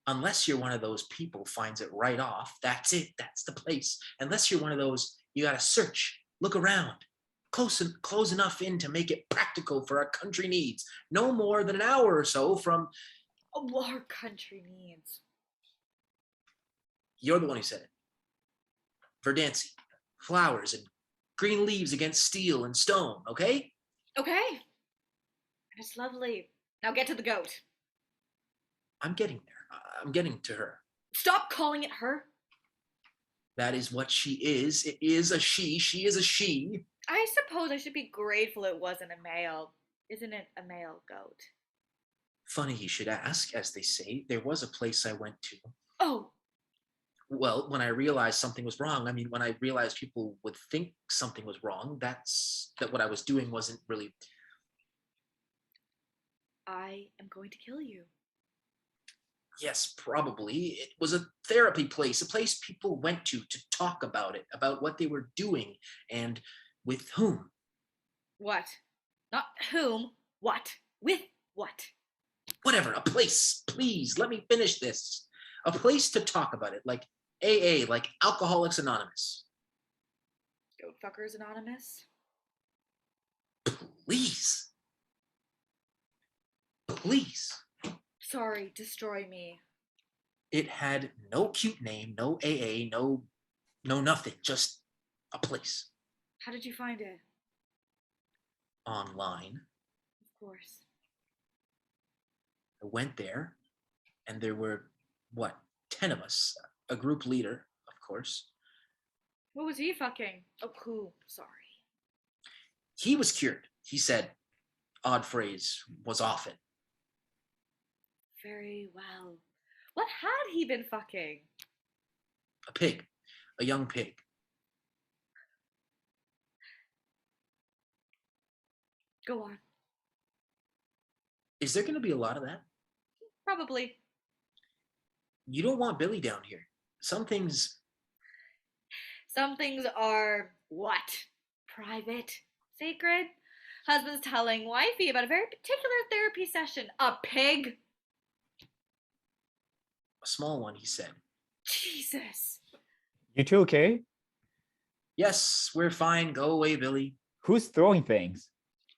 unless you're one of those people finds it right off, that's it, that's the place. Unless you're one of those, you gotta search, look around, close enough in to make it practical for our country needs. No more than an hour or so from. Oh, our country needs. You're the one who said it. Verdancy, flowers, and green leaves against steel and stone, okay? Okay. It's lovely. Now get to the goat. I'm getting there. I'm getting to her. Stop calling it her. That is what she is. It is a she. She is a she. I suppose I should be grateful it wasn't a male. Isn't it a male goat? Funny you should ask, as they say. There was a place I went to. Oh, Well, when I realized something was wrong, I mean, when I realized people would think something was wrong, that what I was doing wasn't really. I am going to kill you. Yes, probably. It was a therapy place, a place people went to talk about it, about what they were doing, and with whom. What? Not whom. What? With what? Whatever, a place. Please, let me finish this. A place to talk about it, like AA, like Alcoholics Anonymous. Goat fuckers Anonymous? Please. Please. Sorry, destroy me. It had no cute name, no AA, no nothing, just a place. How did you find it? Online. Of course. I went there, and there were, what, 10 of us. A group leader, of course. What was he fucking? Oh, cool. Sorry. He was cured. He said, odd phrase, was often. Very well. What had he been fucking? A pig, a young pig. Go on. Is there going to be a lot of that? Probably. You don't want Billy down here. Some things. Some things are what? Private? Sacred? Husband's telling wifey about a very particular therapy session. A pig? A small one, he said. Jesus. You two okay? Yes, we're fine. Go away, Billy. Who's throwing things?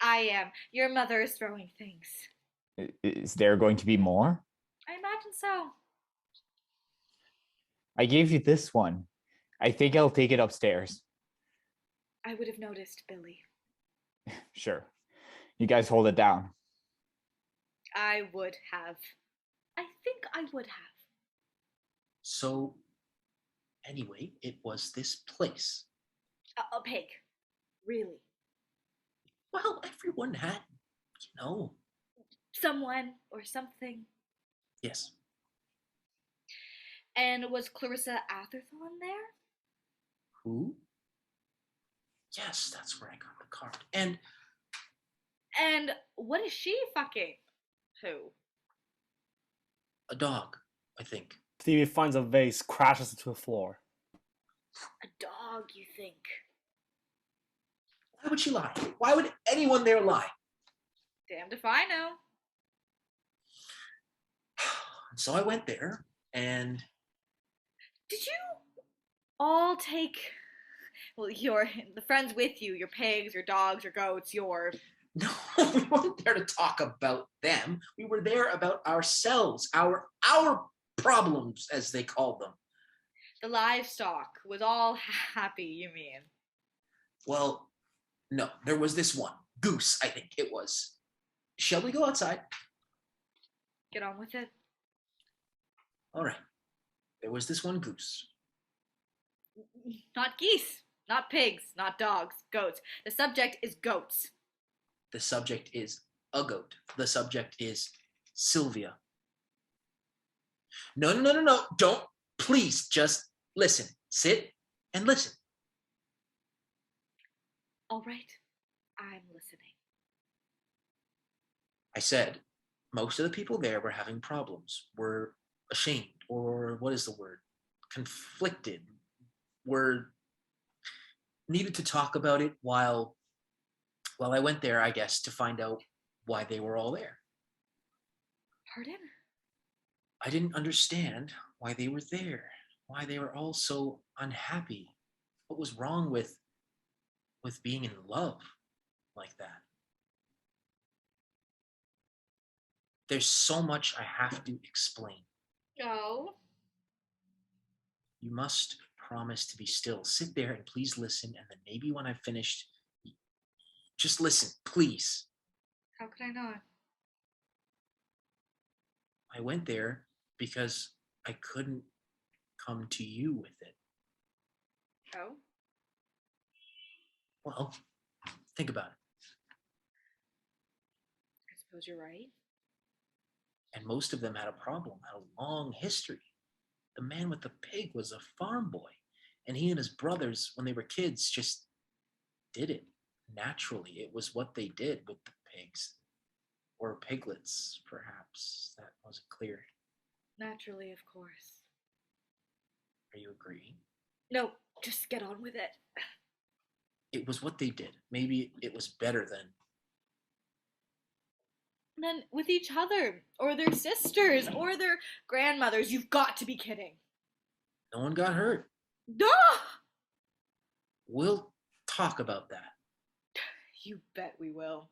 I am. Your mother is throwing things. Is there going to be more? I imagine so. I gave you this one. I think I'll take it upstairs. I would have noticed, Billy. Sure. You guys hold it down. I would have. I think I would have. So, anyway, it was this place. A pig. Really. Well, everyone had, Someone or something. Yes. And was Clarissa Atherton there? Who? Yes, that's where I got the card. And And what is she fucking? Who? a dog, I think. Stevie finds a vase, crashes into the floor. A dog, you think? Why would she lie? Why would anyone there lie? Damned if I know. So I went there, and Did you all take, well, the friends with you, your pigs, your dogs, your goats, your... no, We weren't there to talk about them. We were there about ourselves, our problems, as they called them. The livestock was all happy, you mean? Well, no, there was this one. Goose, I think it was. Shall we go outside? Get on with it. All right. There was this one goose. Not geese, not pigs, not dogs, goats. The subject is goats. The subject is a goat. The subject is Sylvia. No. Don't. Please, just listen. Sit and listen. All right, I'm listening. I said, most of the people there were having problems, were ashamed, or what is the word? Conflicted, were needed to talk about it while I went there, I guess, to find out why they were all there. Pardon? I didn't understand why they were there, why they were all so unhappy. What was wrong with being in love like that? There's so much I have to explain. Go. You must promise to be still. Sit there and please listen, and then maybe when I've finished, just listen, please. How could I not? I went there because I couldn't come to you with it. Oh? Well, think about it. I suppose you're right. And most of them had a problem, had a long history. The man with the pig was a farm boy, and he and his brothers, when they were kids, just did it naturally. It was what they did with the pigs, or piglets, perhaps. That wasn't clear. Naturally, of course. Are you agreeing? No, just get on with it. It was what they did. Maybe it was better than. And then with each other, or their sisters, or their grandmothers. You've got to be kidding. No one got hurt. Duh! We'll talk about that. You bet we will.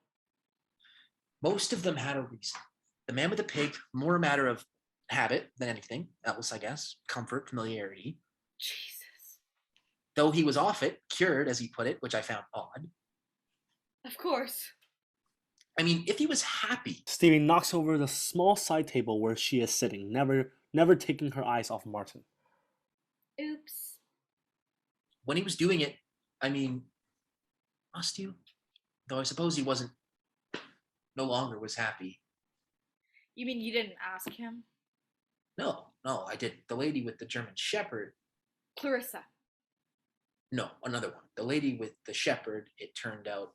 Most of them had a reason. The man with the pig, more a matter of habit than anything else, I guess. Comfort, familiarity. Jesus. Though he was off it, cured, as he put it, which I found odd. Of course. I mean, if he was happy. Stevie knocks over the small side table where she is sitting, never taking her eyes off Martin. Oops. When he was doing it, I mean, must you? Though I suppose he wasn't, no longer was happy. You mean you didn't ask him? No, I didn't. The lady with the German Shepherd. Clarissa. No, another one. The lady with the shepherd, it turned out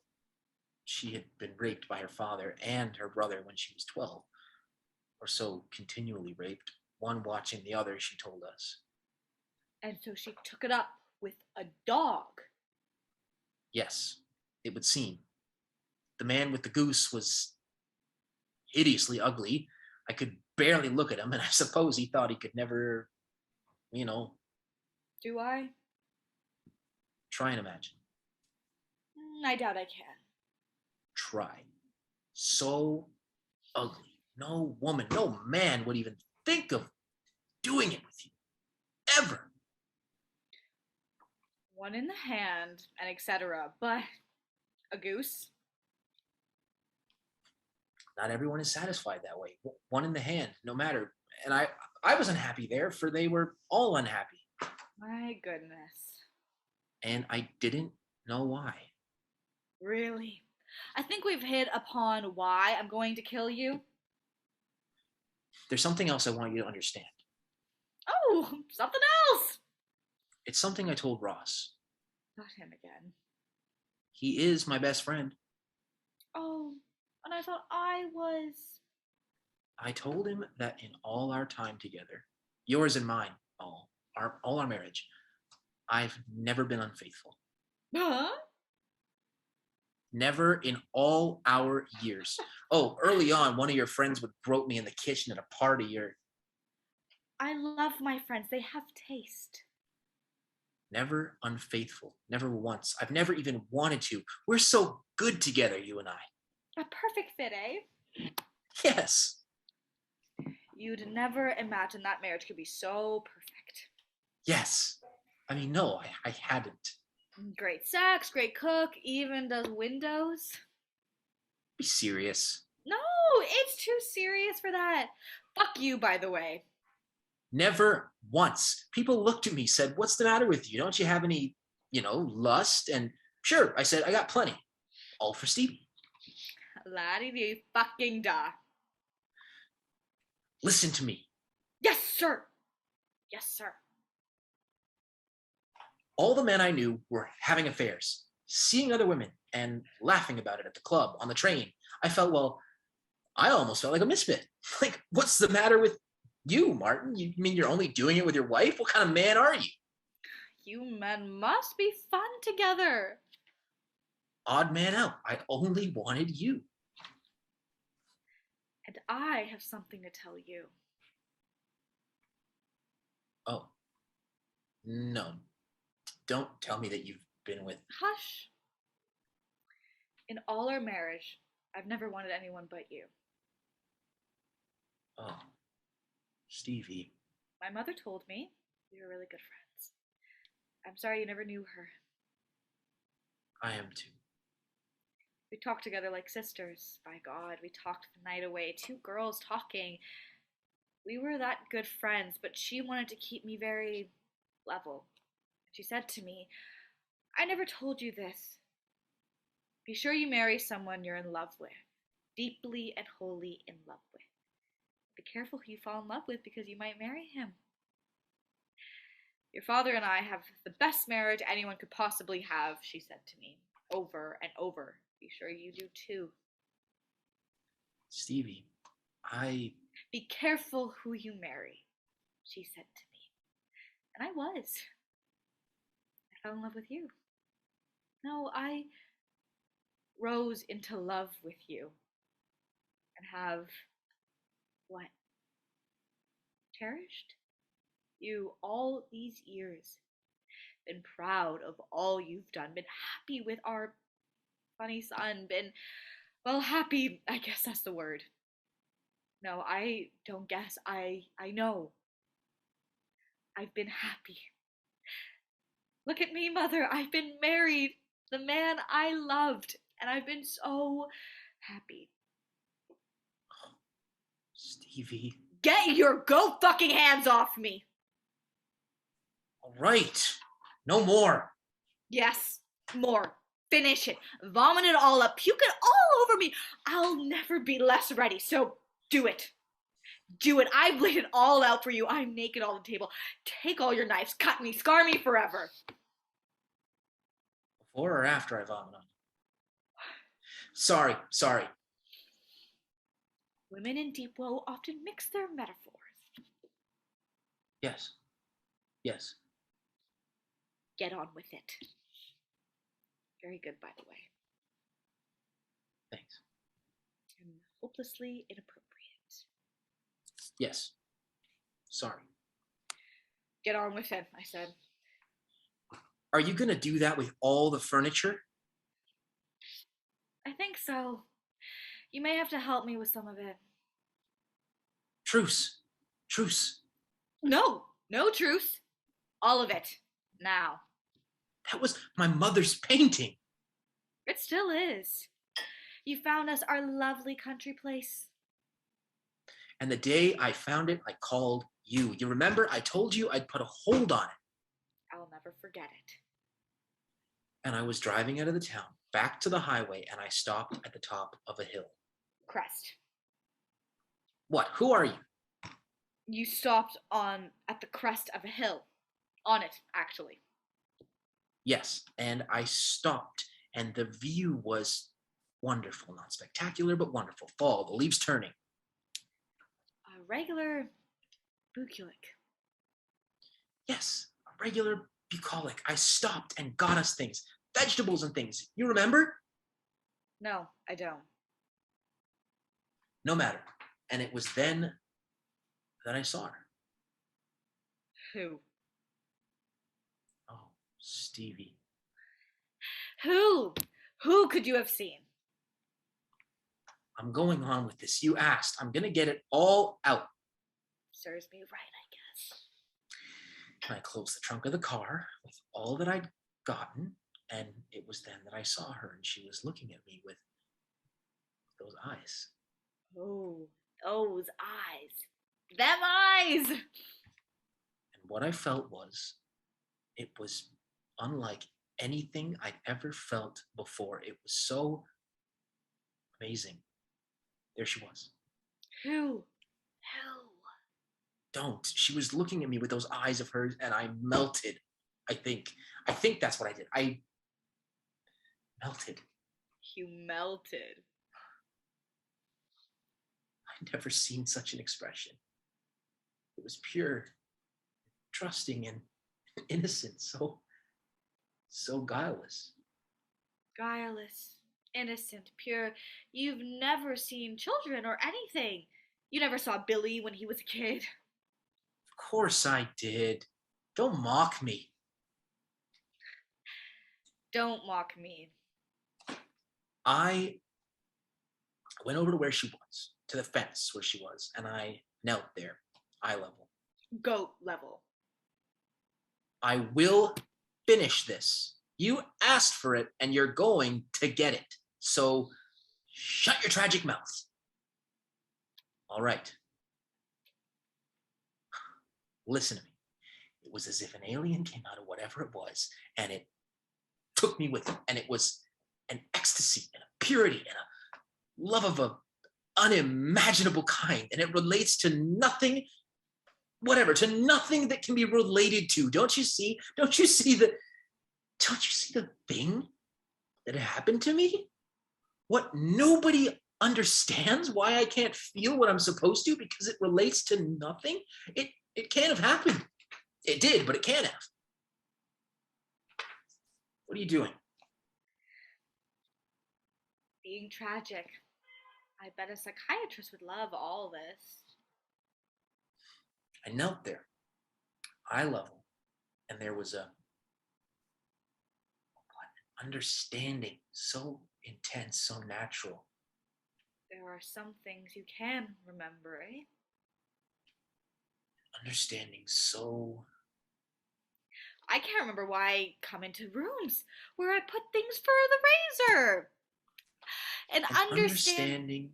she had been raped by her father and her brother when she was 12. Or so, continually raped. One watching the other, she told us. And so she took it up with a dog. Yes, it would seem. The man with the goose was hideously ugly. I could barely look at him, and I suppose he thought he could never, Do I? try and imagine. I doubt I can. Try. So ugly. No woman, no man would even think of doing it with you. Ever. One in the hand, and etc. But a goose? Not everyone is satisfied that way. One in the hand, no matter. And I was unhappy there, for they were all unhappy. My goodness. And I didn't know why. Really? I think we've hit upon why I'm going to kill you. There's something else I want you to understand. Oh, something else! It's something I told Ross. Not him again. He is my best friend. Oh, and I thought I was. I told him that in all our time together, yours and mine, all our marriage, I've never been unfaithful. Huh? Never in all our years. Oh, early on, one of your friends would grope me in the kitchen at a party, or I love my friends. They have taste. never unfaithful. Never once. I've never even wanted to. We're so good together, you and I. A perfect fit, eh? Yes. You'd never imagine that marriage could be so perfect. Yes. I mean, no, I hadn't. Great sex, great cook, even does windows. Be serious. No, it's too serious for that. Fuck you, by the way. Never once. People looked at me, said, "What's the matter with you? Don't you have any, lust?" And sure, I said, "I got plenty." All for Stevie. La-di-di fucking da. Listen to me. Yes, sir. Yes, sir. All the men I knew were having affairs, seeing other women, and laughing about it at the club, on the train. I almost felt like a misfit. Like, what's the matter with you, Martin? You mean you're only doing it with your wife? What kind of man are you? You men must be fun together. Odd man out. I only wanted you. And I have something to tell you. Oh, no. Don't tell me that you've been with... Hush. In all our marriage, I've never wanted anyone but you. Oh, Stevie. My mother told me we were really good friends. I'm sorry you never knew her. I am too. We talked together like sisters. By God, we talked the night away. Two girls talking. We were that good friends, but she wanted to keep me very level. She said to me, "I never told you this. Be sure you marry someone you're in love with. Deeply and wholly in love with. Be careful who you fall in love with because you might marry him. Your father and I have the best marriage anyone could possibly have," she said to me, over and over. Be sure you do too. Stevie, Be careful who you marry, she said to me. And I was. I fell in love with you. No, I rose into love with you. And have, what? Cherished you all these years. Been proud of all you've done. Been happy with our funny son. Been, well, happy, I guess that's the word. No, I don't guess. I know. I've been happy. Look at me, Mother. I've been married. The man I loved. And I've been so happy. Stevie. Get your go fucking hands off me. All right. No more. Yes, more. Finish it. Vomit it all up. Puke it all over me. I'll never be less ready, so do it. Do it. I've laid it all out for you. I'm naked on the table. Take all your knives. Cut me. Scar me forever. Before or after I vomit on you? Sorry. Women in deep woe often mix their metaphors. Yes. Get on with it. Very good, by the way. Thanks. And hopelessly inappropriate. Yes. Sorry. Get on with it, I said. Are you gonna do that with all the furniture? I think so. You may have to help me with some of it. Truce. No truce. All of it. Now. That was my mother's painting. It still is. You found us our lovely country place. And the day I found it, I called you. You remember? I told you I'd put a hold on it. I'll never forget it. And I was driving out of the town, back to the highway, and I stopped at the top of a hill. Crest. What? Who are you? You stopped at the crest of a hill. On it, actually. Yes, and I stopped, and the view was wonderful. Not spectacular, but wonderful. Fall, the leaves turning. A regular bucolic. Yes, a regular bucolic. I stopped and got us things, vegetables and things. You remember? No, I don't. No matter. And it was then that I saw her. Who? Oh, Stevie. Who? Who could you have seen? I'm going on with this. You asked. I'm going to get it all out. Serves me right, I guess. And I closed the trunk of the car with all that I'd gotten, and it was then that I saw her, and she was looking at me with those eyes. Oh, those eyes. Them eyes! And what I felt was, it was unlike anything I'd ever felt before. It was so amazing. There she was. Who? Don't. She was looking at me with those eyes of hers, and I melted. I think that's what I did. I melted. You melted. I'd never seen such an expression. It was pure, trusting, and innocent, so guileless. Guileless, innocent, pure. You've never seen children or anything. You never saw Billy when he was a kid. Of course I did. Don't mock me. Don't mock me. I went over to where she was, to the fence where she was, and I knelt there, eye level. Goat level. I will finish this. You asked for it, and you're going to get it. So shut your tragic mouth. All right. Listen to me. It was as if an alien came out of whatever it was, and it took me with it. And it was an ecstasy and a purity and a love of a unimaginable kind. And it relates to nothing, whatever, to nothing that can be related to. Don't you see the thing that happened to me? What nobody understands, why I can't feel what I'm supposed to, because it relates to nothing. It can't have happened. It did, but it can't have. What are you doing? Being tragic. I bet a psychiatrist would love all this. I knelt there, eye level, and there was an understanding so intense, so natural. There are some things you can remember, eh? Understanding so... I can't remember why I come into rooms where I put things for the razor. And understanding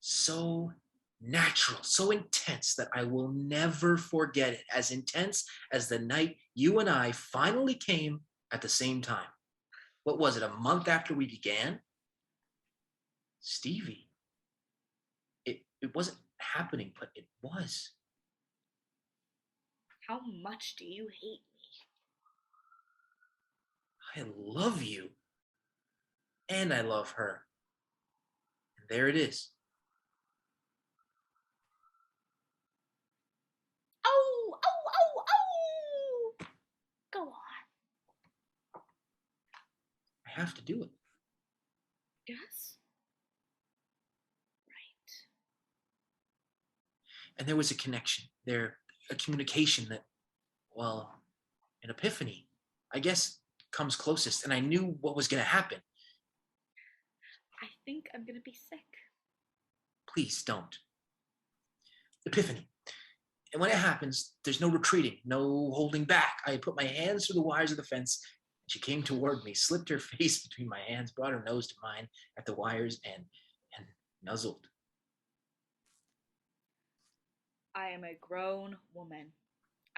so natural, so intense that I will never forget it. As intense as the night you and I finally came at the same time. What was it, a month after we began? Stevie. It wasn't happening, but it was. How much do you hate me? I love you. And I love her. And there it is. Oh, oh, oh, oh! Go on. I have to do it. Yes? Right. And there was a connection there, a communication that, well, an epiphany, I guess, comes closest. And I knew what was going to happen. I think I'm going to be sick. Please don't. Epiphany. And when it happens, there's no retreating, no holding back. I put my hands through the wires of the fence. And she came toward me, slipped her face between my hands, brought her nose to mine at the wires, and nuzzled. I am a grown woman.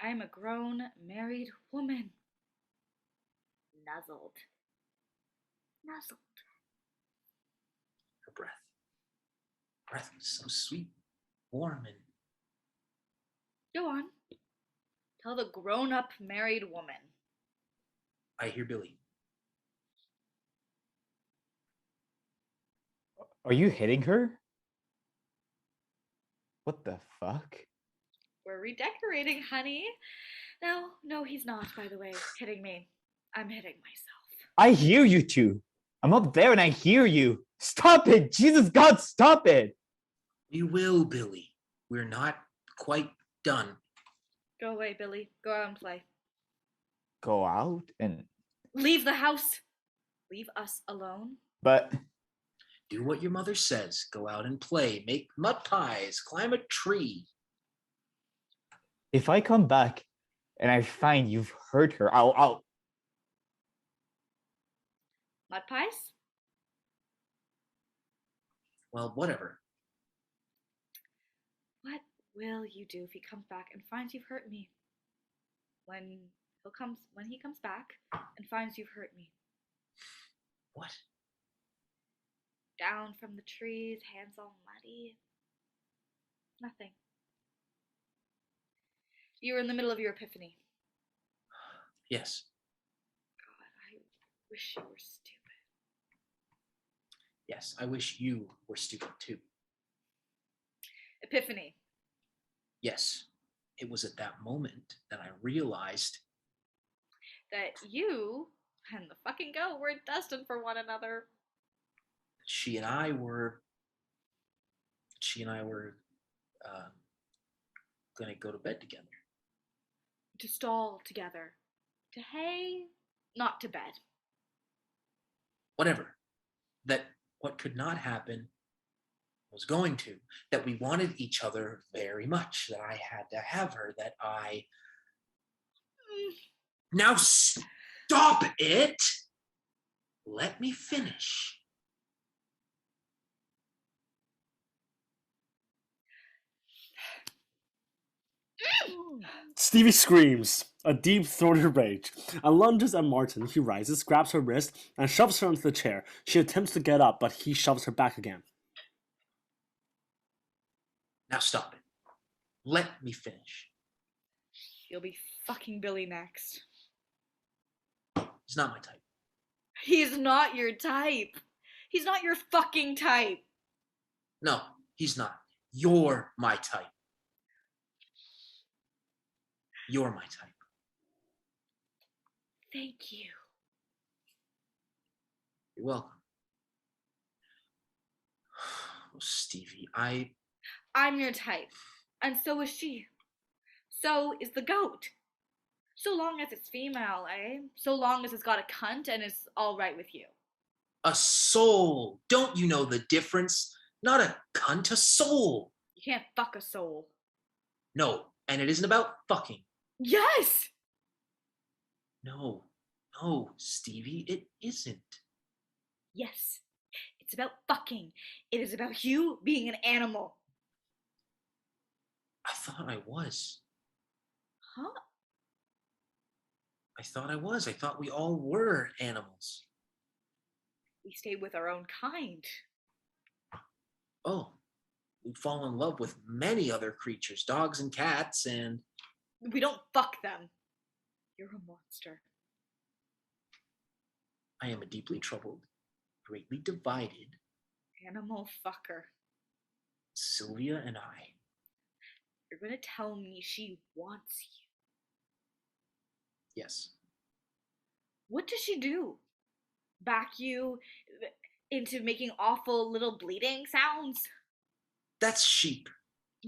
I am a grown, married woman. Nuzzled. Nuzzled. Her breath. Breath was so sweet, warm, and... Go on. Tell the grown-up married woman. I hear Billy. Are you hitting her? What the fuck? We're redecorating, honey. No, he's not, by the way, hitting me. I'm hitting myself. I hear you two. I'm up there and I hear you. Stop it! Jesus God, stop it! We will, Billy. We're not quite done. Go away, Billy. Go out and play. Go out and... Leave the house. Leave us alone. But... Do what your mother says. Go out and play. Make mud pies. Climb a tree. If I come back and I find you've hurt her, I'll. Mud pies? Well, whatever. What will you do if he comes back and finds you've hurt me? When he comes back and finds you've hurt me. What? Down from the trees, hands all muddy. Nothing. You were in the middle of your epiphany. Yes. God, I wish you were stupid. Yes, I wish you were stupid too. Epiphany. Yes. It was at that moment that I realized That you and the fucking goat were destined for one another. she and I were gonna go to bed together. To stall together. To hay, not to bed. Whatever. That what could not happen was going to. That we wanted each other very much. That I had to have her. That I. Now stop it! Let me finish. Stevie screams, a deep-throated rage, and lunges at Martin. He rises, grabs her wrist, and shoves her into the chair. She attempts to get up, but he shoves her back again. Now stop it. Let me finish. You'll be fucking Billy next. He's not my type. He's not your type. He's not your fucking type. No, he's not. You're my type. You're my type. Thank you. You're welcome. Oh, Stevie, I'm your type. And so is she. So is the goat. So long as it's female, eh? So long as it's got a cunt and is all right with you. a soul. Don't you know the difference? Not a cunt, a soul. You can't fuck a soul. No, and it isn't about fucking. Yes! No, Stevie, it isn't. Yes. It's about fucking. It is about you being an animal. I thought I was. Huh? I thought I was. I thought we all were animals. We stay with our own kind. Oh, we fall in love with many other creatures, dogs and cats, and... We don't fuck them. You're a monster. I am a deeply troubled, greatly divided Animal fucker. Sylvia and I. You're gonna tell me she wants you. Yes. What does she do? Back you into making awful little bleeding sounds? That's sheep.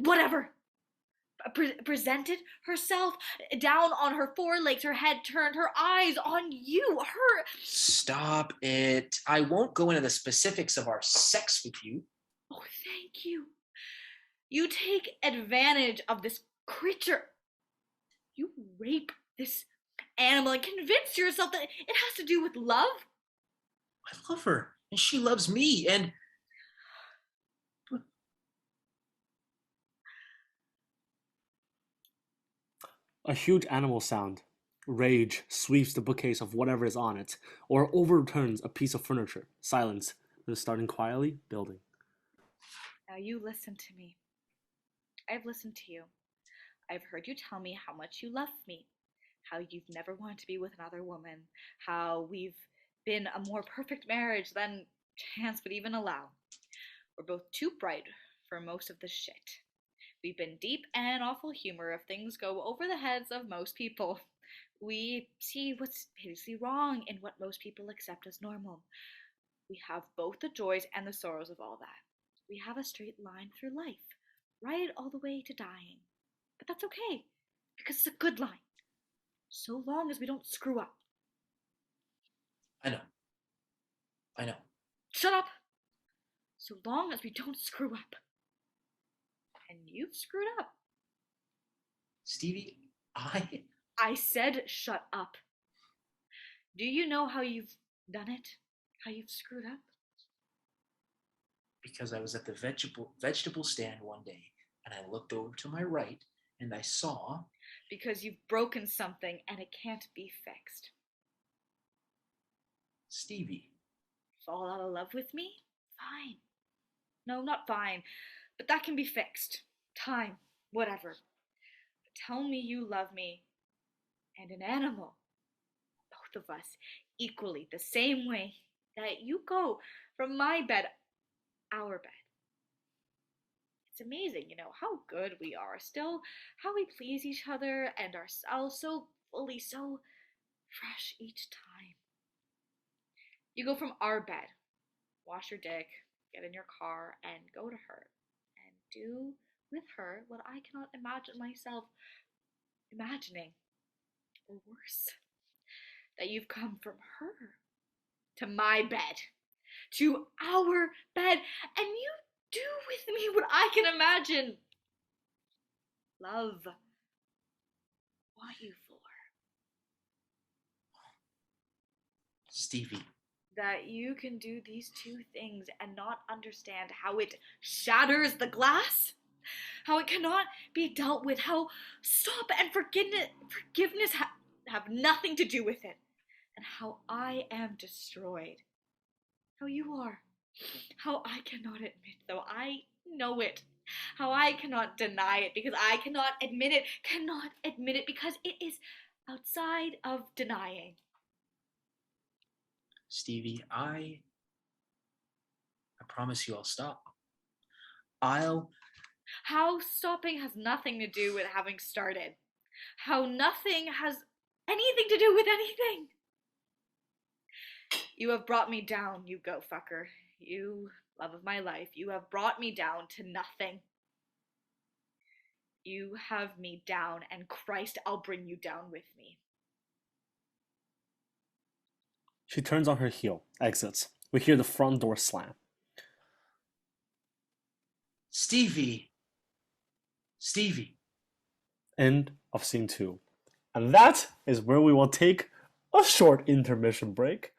Whatever. Presented herself down on her forelegs, her head turned, her eyes on you, her... Stop it. I won't go into the specifics of our sex with you. Oh, thank you. You take advantage of this creature. You rape this animal and convince yourself that it has to do with love. I love her, and she loves me, and... A huge animal sound. Rage sweeps the bookcase of whatever is on it, or overturns a piece of furniture. Silence. Then starting quietly, building. Now you listen to me. I've listened to you. I've heard you tell me how much you love me, how you've never wanted to be with another woman, how we've been a more perfect marriage than chance would even allow. We're both too bright for most of the shit. We've been deep and awful humor if things go over the heads of most people. We see what's hideously wrong in what most people accept as normal. We have both the joys and the sorrows of all that. We have a straight line through life, right all the way to dying. But that's okay, because it's a good line. So long as we don't screw up. I know. Shut up! so long as we don't screw up. And you've screwed up. Stevie, I said shut up. Do you know how you've done it? How you've screwed up? because I was at the vegetable stand one day and I looked over to my right and I saw. Because you've broken something and it can't be fixed. Stevie. Fall out of love with me? Fine. No, not fine. But that can be fixed. Time, whatever. But tell me you love me and an animal. Both of us equally, the same way that you go from my bed, our bed. It's amazing, how good we are still, how we please each other and ourselves so fully, so fresh each time. You go from our bed, wash your dick, get in your car, and go to her, and do with her what I cannot imagine myself imagining, or worse, that you've come from her to my bed, to our bed, and you do with me what I can imagine. Love. Want you for. Stevie. That you can do these two things and not understand how it shatters the glass, how it cannot be dealt with, how stop and forgiveness have nothing to do with it, and how I am destroyed. How you are. How I cannot admit, though I know it. How I cannot deny it because I cannot admit it because it is outside of denying. Stevie, I promise you I'll stop. How stopping has nothing to do with having started. How nothing has anything to do with anything. You have brought me down, you go fucker. You, love of my life, you have brought me down to nothing. You have me down, and Christ, I'll bring you down with me. She turns on her heel, exits. We hear the front door slam. Stevie. End of scene 2. And that is where we will take a short intermission break.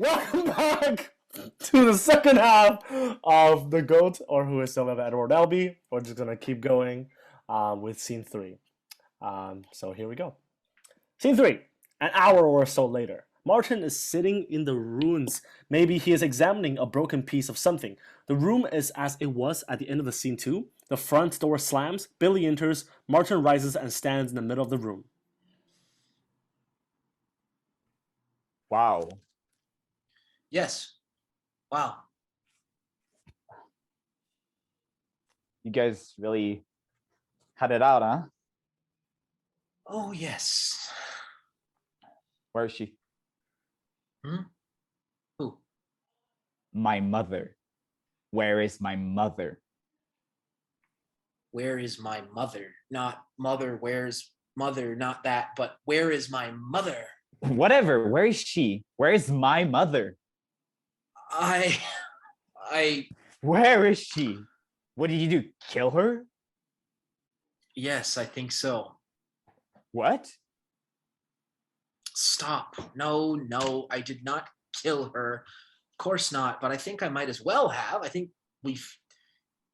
Welcome back to the second half of The GOAT, or Who is Sylvia by Edward Albee. We're just going to keep going with scene 3. So here we go. Scene 3. An hour or so later, Martin is sitting in the ruins. Maybe he is examining a broken piece of something. The room is as it was at the end of the scene 2. The front door slams, Billy enters, Martin rises and stands in the middle of the room. Wow. Yes. Wow. You guys really had it out, huh? Oh, yes. Where is she? Who? My mother. Where is my mother? Where is my mother? Not mother, where's mother? Not that, but where is my mother? Whatever. Where is she? Where is my mother? I Where is she? What did you do? Kill her? yes, I think so. What? Stop. No, I did not kill her. Of course not, but I think I might as well have. I think we've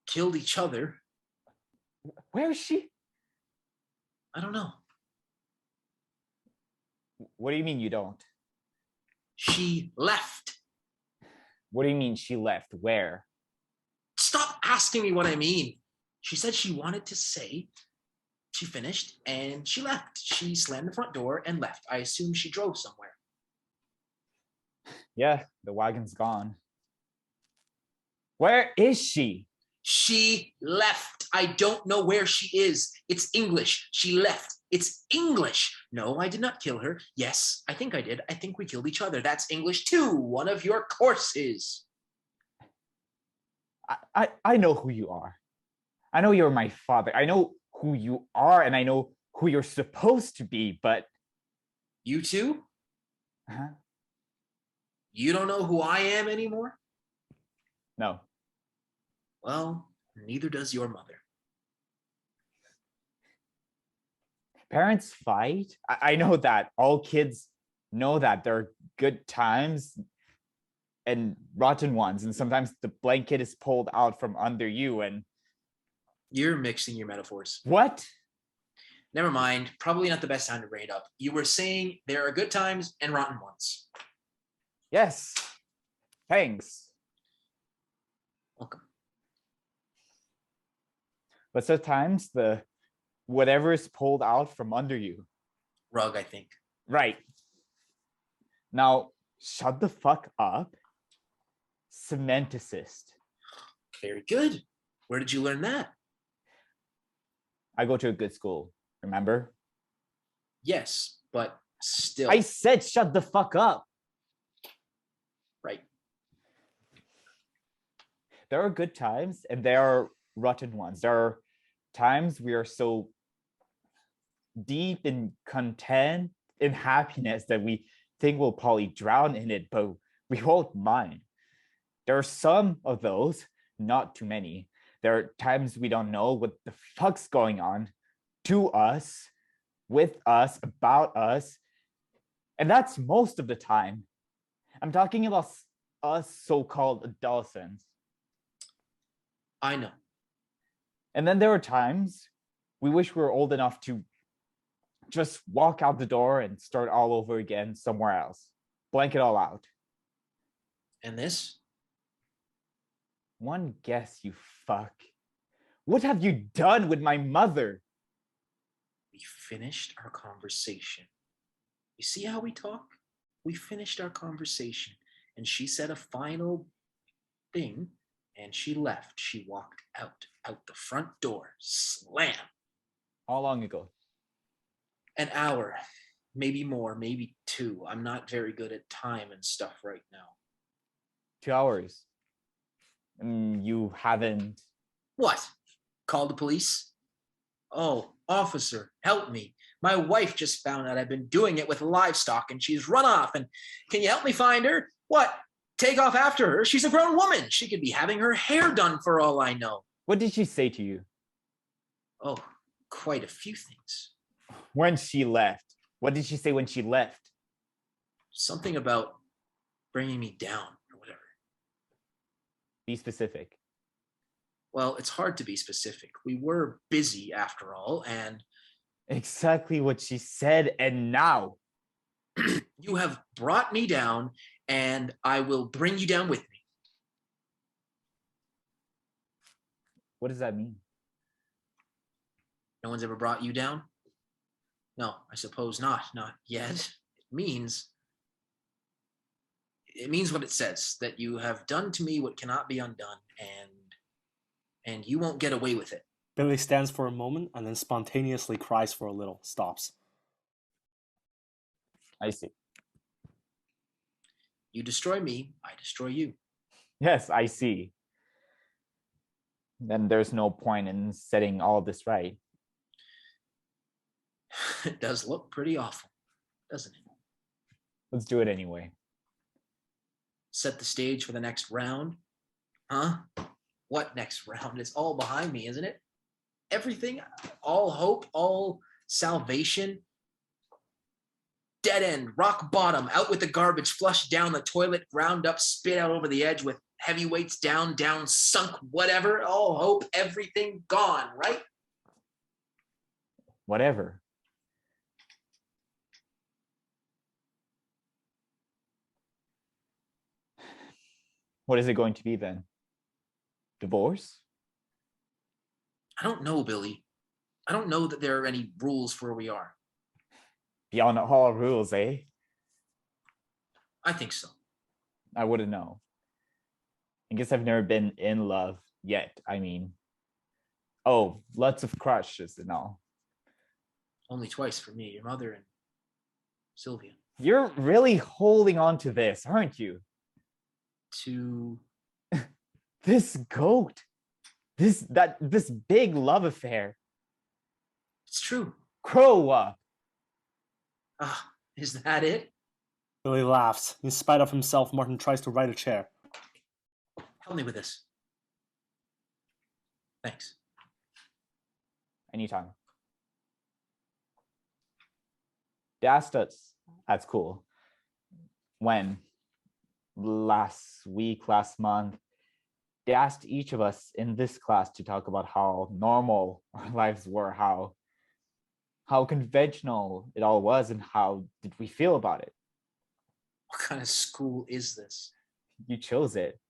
killed each other. Where is she? I don't know. What do you mean you don't? She left. What do you mean she left? Where? Stop asking me what I mean. She said she wanted to say. She finished and she left. She slammed the front door and left. I assume she drove somewhere. Yeah, the wagon's gone. Where is she? She left. I don't know where she is. It's English. She left. It's English. No, I did not kill her. Yes, I think I did. I think we killed each other. That's English too. One of your courses. I know who you are. I know you're my father. I know who you are, and I know who you're supposed to be, but... You too? Huh? You don't know who I am anymore? No. Well, neither does your mother. Parents fight. I know that. All kids know that. There are good times and rotten ones, and sometimes the blanket is pulled out from under you and... You're mixing your metaphors. What? Never mind. Probably not the best time to bring it up. You were saying there are good times and rotten ones. Yes. Thanks. Welcome. But sometimes the whatever is pulled out from under you. Rug, I think. Right. Now, shut the fuck up. Cementicist. Very good. Where did you learn that? I go to a good school, remember? Yes, but still. I said shut the fuck up. Right. There are good times and there are rotten ones. There are times we are so deep in content, in happiness, that we think we'll probably drown in it, but we won't mind. There are some of those, not too many. There are times we don't know what the fuck's going on to us, with us, about us. And that's most of the time. I'm talking about us so-called adolescents. I know. And then there are times we wish we were old enough to just walk out the door and start all over again somewhere else. Blank it all out. And this? One guess, you fuck. What have you done with my mother? We finished our conversation. You see how we talk? We finished our conversation, and she said a final thing, and she left. She walked out the front door. Slam. How long ago? An hour, maybe more, maybe 2. I'm not very good at time and stuff right now. 2 hours. You haven't... What? Called the police? Oh, officer, help me. My wife just found out I've been doing it with livestock and she's run off. And can you help me find her? What? Take off after her? She's a grown woman. She could be having her hair done for all I know. What did she say to you? Oh, quite a few things. When she left. What did she say when she left? Something about bringing me down or whatever. Be specific. Well, it's hard to be specific. We were busy after all, and Exactly what she said, and now. you have brought me down, and I will bring you down with me. What does that mean? No one's ever brought you down? No, I suppose not. Not yet. It means what it says, that you have done to me what cannot be undone, and you won't get away with it. Billy stands for a moment and then spontaneously cries for a little, stops. I see. You destroy me, I destroy you. Yes, I see. Then there's no point in setting all this right. It does look pretty awful, doesn't it? Let's do it anyway. Set the stage for the next round. Huh? What next round? It's all behind me, isn't it? Everything, all hope, all salvation. Dead end, rock bottom, out with the garbage, flushed down the toilet, ground up, spit out over the edge with heavy weights down, sunk, whatever. All hope, everything gone, right? Whatever. What is it going to be then? Divorce? I don't know, Billy. I don't know that there are any rules for where we are. Beyond all rules, eh? I think so. I wouldn't know. I guess I've never been in love yet. I mean, oh, lots of crushes and all. Only twice for me, your mother and Sylvia. You're really holding on to this, aren't you? To This goat. This big love affair. It's true. Grow up. Ah, is that it? Billy laughs. In spite of himself, Martin tries to right a chair. Help me with this. Thanks. Anytime. They asked us at school when last month, they asked each of us in this class to talk about how normal our lives were, how conventional it all was, and how did we feel about it. What kind of school is this? You chose it.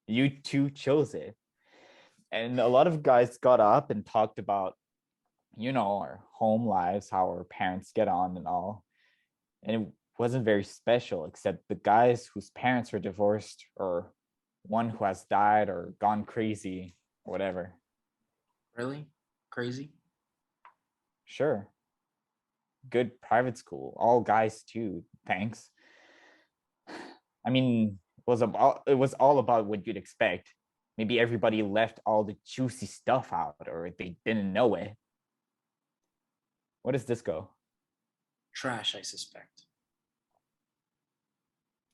You two chose it. And a lot of guys got up and talked about, our home lives, how our parents get on and all. And it wasn't very special, except the guys whose parents were divorced, or one who has died or gone crazy or whatever. Really? Crazy? Sure. Good private school. All guys too. Thanks. I mean, it was all about what you'd expect. Maybe everybody left all the juicy stuff out, or they didn't know it. Where does this go? Trash, I suspect.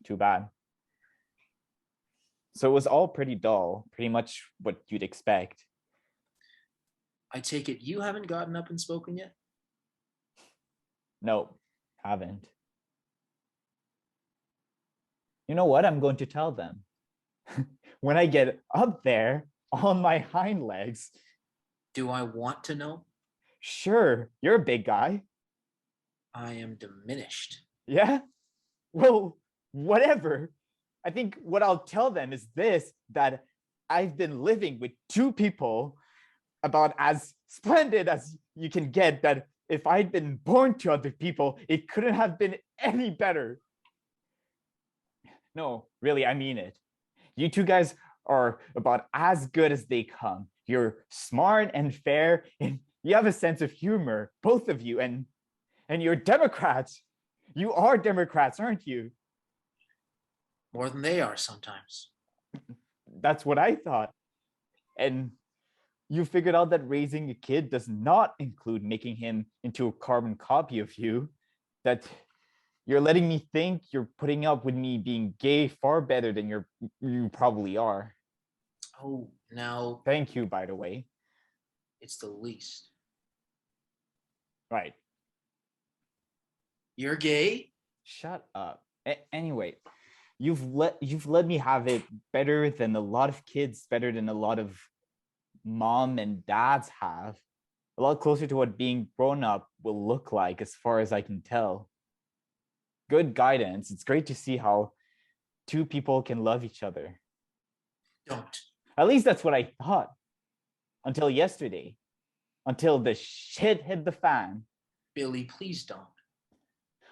Too bad. So it was all pretty dull, pretty much what you'd expect. I take it you haven't gotten up and spoken yet? No, haven't. You know what? I'm going to tell them. When I get up there on my hind legs. Do I want to know? Sure, you're a big guy. I am diminished. Yeah? Well, whatever. I think what I'll tell them is this, that I've been living with two people about as splendid as you can get, that if I'd been born to other people, it couldn't have been any better. No, really, I mean it. You two guys are about as good as they come. You're smart and fair, and you have a sense of humor, both of you, and you're Democrats. You are Democrats, aren't you? More than they are sometimes. That's what I thought. And you figured out that raising a kid does not include making him into a carbon copy of you, that you're letting me think you're putting up with me being gay far better than you probably are. Oh, now. Thank you, by the way. It's the least. Right. You're gay? Shut up. Anyway, You've let me have it better than a lot of kids, better than a lot of mom and dads have. A lot closer to what being grown up will look like, as far as I can tell. Good guidance. It's great to see how two people can love each other. Don't. At least that's what I thought. Until yesterday. Until the shit hit the fan. Billy, please don't.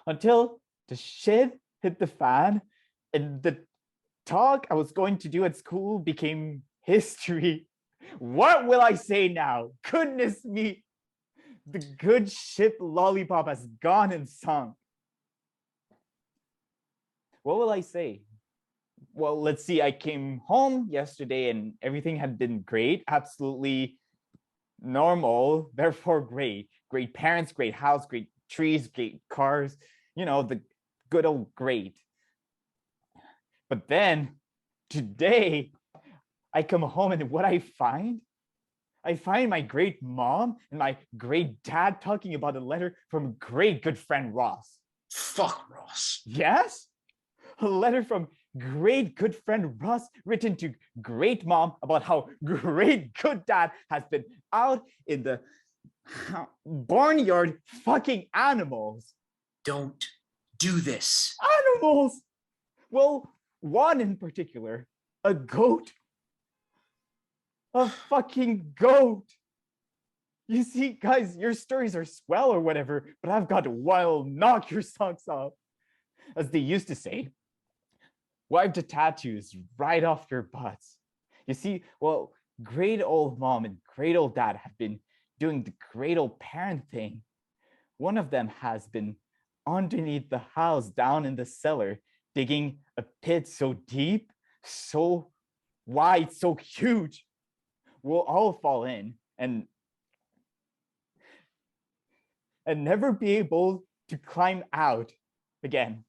Until the shit hit the fan and the talk I was going to do at school became history. What will I say now? Goodness me. The good ship lollipop has gone and sunk. What will I say? Well, let's see. I came home yesterday and everything had been great. Absolutely normal. Therefore, great. Great parents, great house, great trees, great cars. You know, the good old great. But then today, I come home and what I find my great mom and my great dad talking about a letter from great good friend Ross. Fuck Ross. Yes? A letter from great good friend Ross written to great mom about how great good dad has been out in the barnyard fucking animals. Don't do this. Animals! Well, one in particular, a goat. A fucking goat. You see, guys, your stories are swell or whatever, but I've got one knock your socks off. As they used to say, wipe the tattoos right off your butts. You see, well, great old mom and great old dad have been doing the great old parent thing. One of them has been underneath the house, down in the cellar, digging a pit so deep, so wide, so huge, we'll all fall in and never be able to climb out again.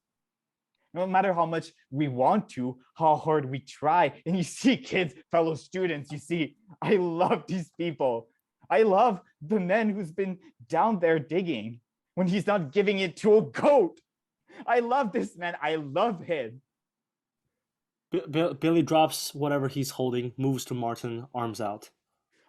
No matter how much we want to, how hard we try. And you see, kids, fellow students, you see, I love these people. I love the man who's been down there digging when he's not giving it to a goat. I love this man. I love him. Billy drops whatever he's holding, moves to Martin, arms out.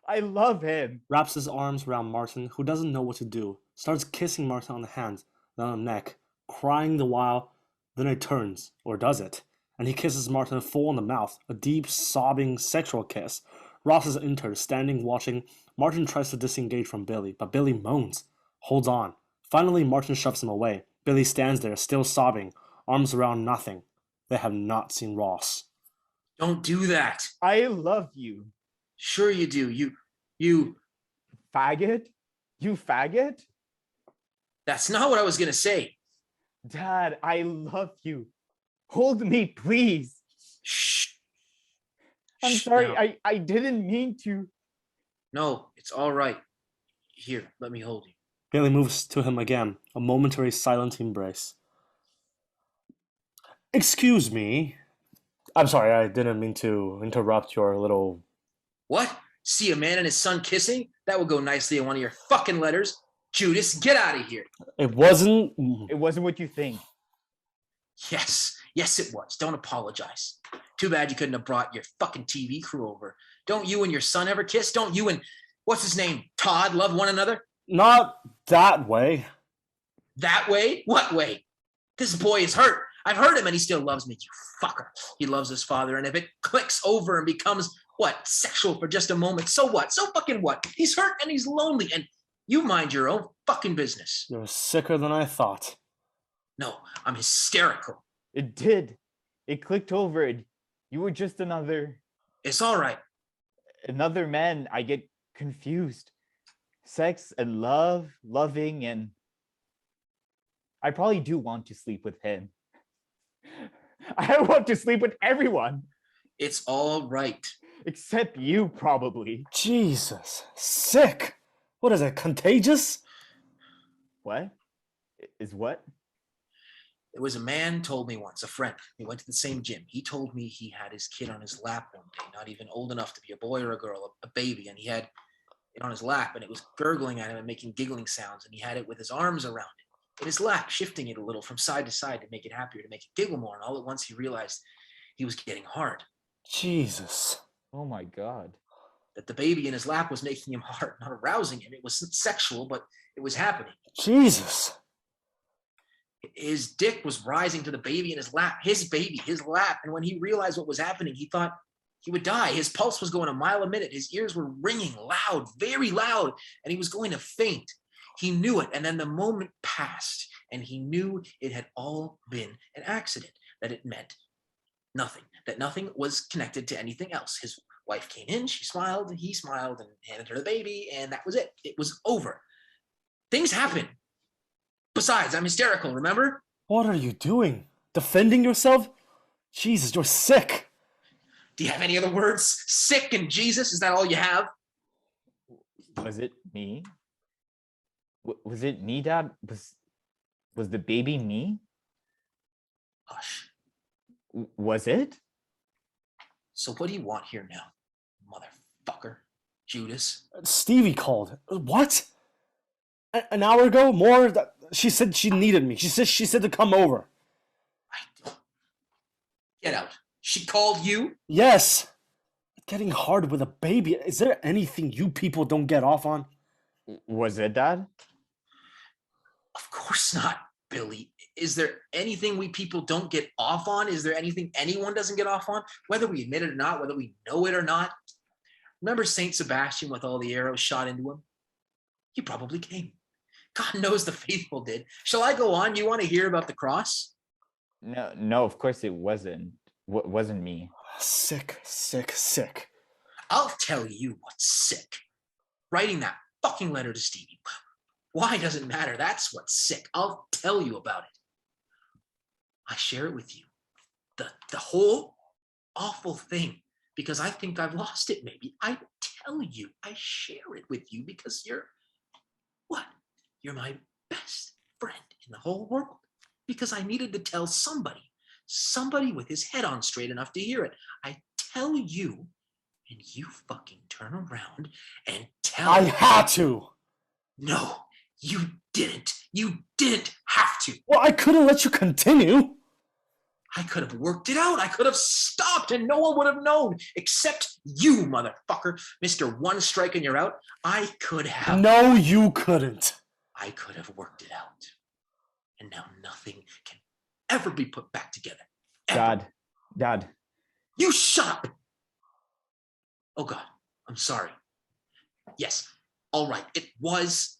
I love him. Wraps his arms around Martin, who doesn't know what to do. Starts kissing Martin on the hand, then on the neck, crying the while. Then it turns, or does it? And he kisses Martin full on the mouth, a deep, sobbing, sexual kiss. Ross is entered, standing, watching. Martin tries to disengage from Billy, but Billy moans, holds on. Finally, Martin shoves him away. Billy stands there, still sobbing, arms around nothing. They have not seen Ross. Don't do that. I love you. Sure you do. You faggot? You faggot? That's not what I was gonna say. Dad, I love you. Hold me, please. Shh. I'm Shh, sorry, no. I didn't mean to. No, it's all right. Here, let me hold you. Billy moves to him again, a momentary silent embrace. Excuse me. I'm sorry, I didn't mean to interrupt your little... What? See a man and his son kissing? That would go nicely in one of your fucking letters. Judas, get out of here. It wasn't... It wasn't what you think. Yes, it was. Don't apologize. Too bad you couldn't have brought your fucking TV crew over. Don't you and your son ever kiss? Don't you and, what's his name, Todd, love one another? Not that way. That way? What way? This boy is hurt. I've hurt him and he still loves me, you fucker. He loves his father, and if it clicks over and becomes, what, sexual for just a moment, so what? So fucking what? He's hurt and he's lonely, and you mind your own fucking business. You're sicker than I thought. No, I'm hysterical. It did. It clicked over and you were just another... It's all right. Another man. I get confused. Sex and love, loving, and I probably do want to sleep with him. I want to sleep with everyone. It's all right. Except you, probably. Jesus. Sick. What is it, contagious? What? Is what? There was a man told me once, a friend. We went to the same gym. He told me he had his kid on his lap one day, not even old enough to be a boy or a girl, a baby, and he had it on his lap, and it was gurgling at him and making giggling sounds, and he had it with his arms around it. in his lap, shifting it a little from side to side to make it happier, to make it giggle more. And all at once he realized he was getting hard, Jesus. Oh my God. that the baby in his lap was making him hard, not arousing him. It wasn't sexual, but it was happening. Jesus. His dick was rising to the baby in his lap, his baby, his lap. And when he realized what was happening, he thought he would die. His pulse was going a mile a minute. His ears were ringing loud, very loud, and he was going to faint. He knew it. And then the moment passed, and he knew it had all been an accident, that it meant nothing, that nothing was connected to anything else. His wife came in, she smiled, he smiled, and handed her the baby, and that was it. It was over. Things happen. Besides, I'm hysterical, remember? What are you doing? Defending yourself? Jesus, you're sick. Do you have any other words? Sick and Jesus? Is that all you have? Was it me? Was it me, Dad? Was the baby me? Hush. Was it? So what do you want here now, motherfucker? Judas? Stevie called. What? An hour ago? More? She said she needed me. She said to come over. Get out. She called you? Yes. Getting hard with a baby. Is there anything you people don't get off on? Was it, Dad? Of course not, Billy. Is there anything we people don't get off on? Is there anything anyone doesn't get off on? Whether we admit it or not, whether we know it or not. Remember Saint Sebastian with all the arrows shot into him? He probably came. God knows the faithful did. Shall I go on? You want to hear about the cross? No, of course it wasn't. Wasn't me. Sick, sick, sick. I'll tell you what's sick. Writing that fucking letter to Stevie. Why does it matter? That's what's sick. I'll tell you about it. I share it with you. The whole awful thing, because I think I've lost it maybe. I tell you, I share it with you because you're what? You're my best friend in the whole world. Because I needed to tell somebody with his head on straight enough to hear it. I tell you, and you fucking turn around and tell I me. had to. No, you didn't. You didn't have to. Well, I couldn't let you continue. I could have worked it out. I could have stopped and no one would have known except you, motherfucker. Mr. One Strike and you're out. I could have. No, you couldn't. I could have worked it out. And now nothing can ever be put back together. Ever. Dad. You shut up. Oh God, I'm sorry. Yes, all right. It was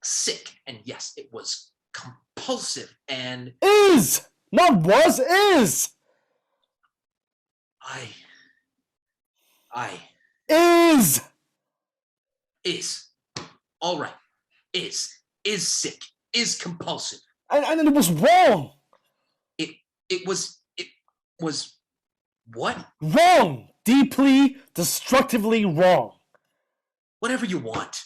sick. And yes, it was compulsive and... Is! Not was, is! Is. Is! All right. Is sick. Is compulsive. And it was wrong. It was what? Wrong! Deeply, destructively wrong. Whatever you want.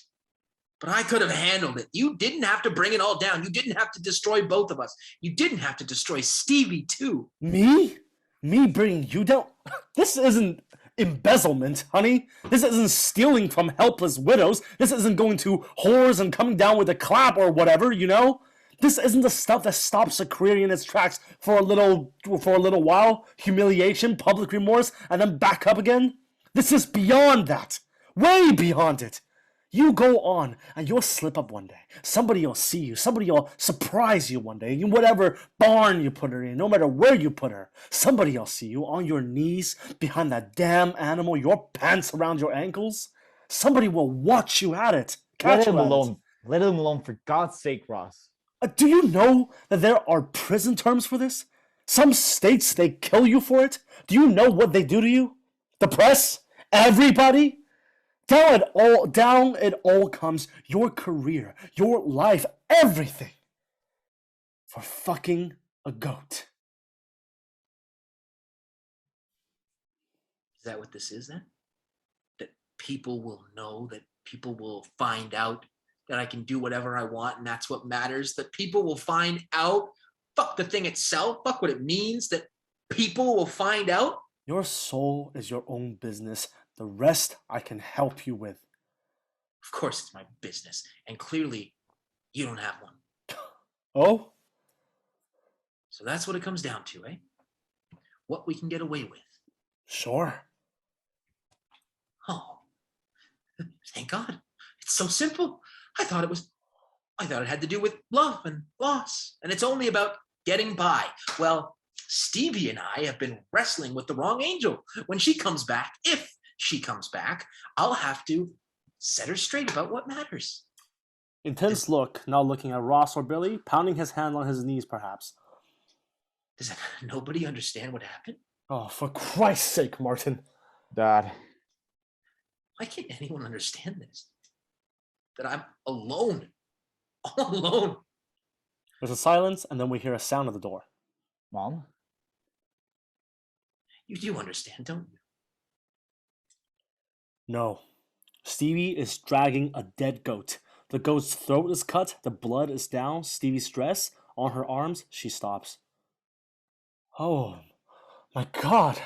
But I could have handled it. You didn't have to bring it all down. You didn't have to destroy both of us. You didn't have to destroy Stevie too. Me? Me bringing you down? This isn't embezzlement, honey. This isn't stealing from helpless widows. This isn't going to whores and coming down with a clap or whatever, you know? This isn't the stuff that stops a career in its tracks for a little while, humiliation, public remorse, and then back up again. This is beyond that. Way beyond it. You go on, and you'll slip up one day. Somebody will see you. Somebody will surprise you one day. In whatever barn you put her in, no matter where you put her. Somebody will see you on your knees, behind that damn animal, your pants around your ankles. Somebody will watch you at it. Let him alone. Let him alone, for God's sake, Ross. Do you know that there are prison terms for this? Some states, they kill you for it. Do you know what they do to you? The press? Everybody? Down it all comes your career, your life, everything. For fucking a goat. Is that what this is then? That people will know, that people will find out that I can do whatever I want and that's what matters, that people will find out, fuck the thing itself, fuck what it means, that people will find out? Your soul is your own business. The rest I can help you with. Of course it's my business, and clearly you don't have one. Oh? So that's what it comes down to, eh? What we can get away with. Sure. Oh, thank God. It's so simple. I thought it had to do with love and loss, and it's only about getting by. Well, Stevie and I have been wrestling with the wrong angel. When she comes back, if she comes back, I'll have to set her straight about what matters. Intense look, now looking at Ross or Billy, pounding his hand on his knees perhaps. Does nobody understand what happened? Oh, for Christ's sake, Martin. Dad. Why can't anyone understand this? That I'm alone. All alone. There's a silence, and then we hear a sound at the door. Mom? You do understand, don't you? No. Stevie is dragging a dead goat. The goat's throat is cut, the blood is down, Stevie's dress on her arms, she stops. Oh, my God.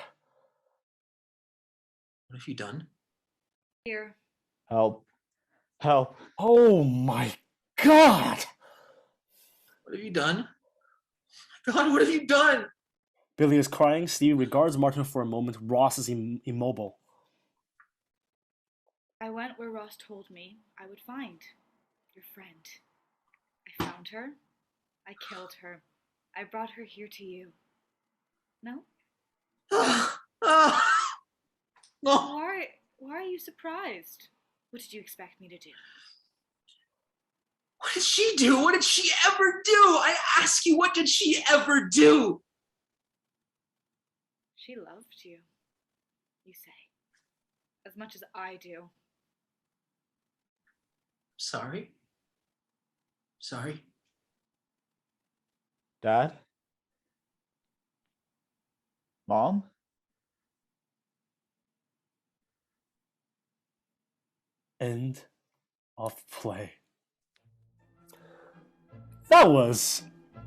What have you done? Here. Help. Help. Oh, my God. What have you done? Oh my God, what have you done? Billy is crying. Stevie regards Martin for a moment. Ross is immobile. I went where Ross told me I would find your friend. I found her. I killed her. I brought her here to you. No? No. Why are you surprised? What did you expect me to do? What did she do? What did she ever do? I ask you, what did she ever do? She loved you, you say. As much as I do. Sorry. Sorry. Dad? Mom? End of play. That was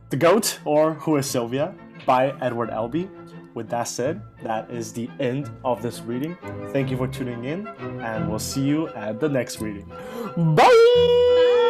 The Goat, or Who is Sylvia, by Edward Albee. With that said, that is the end of this reading. Thank you for tuning in, and we'll see you at the next reading. Bye!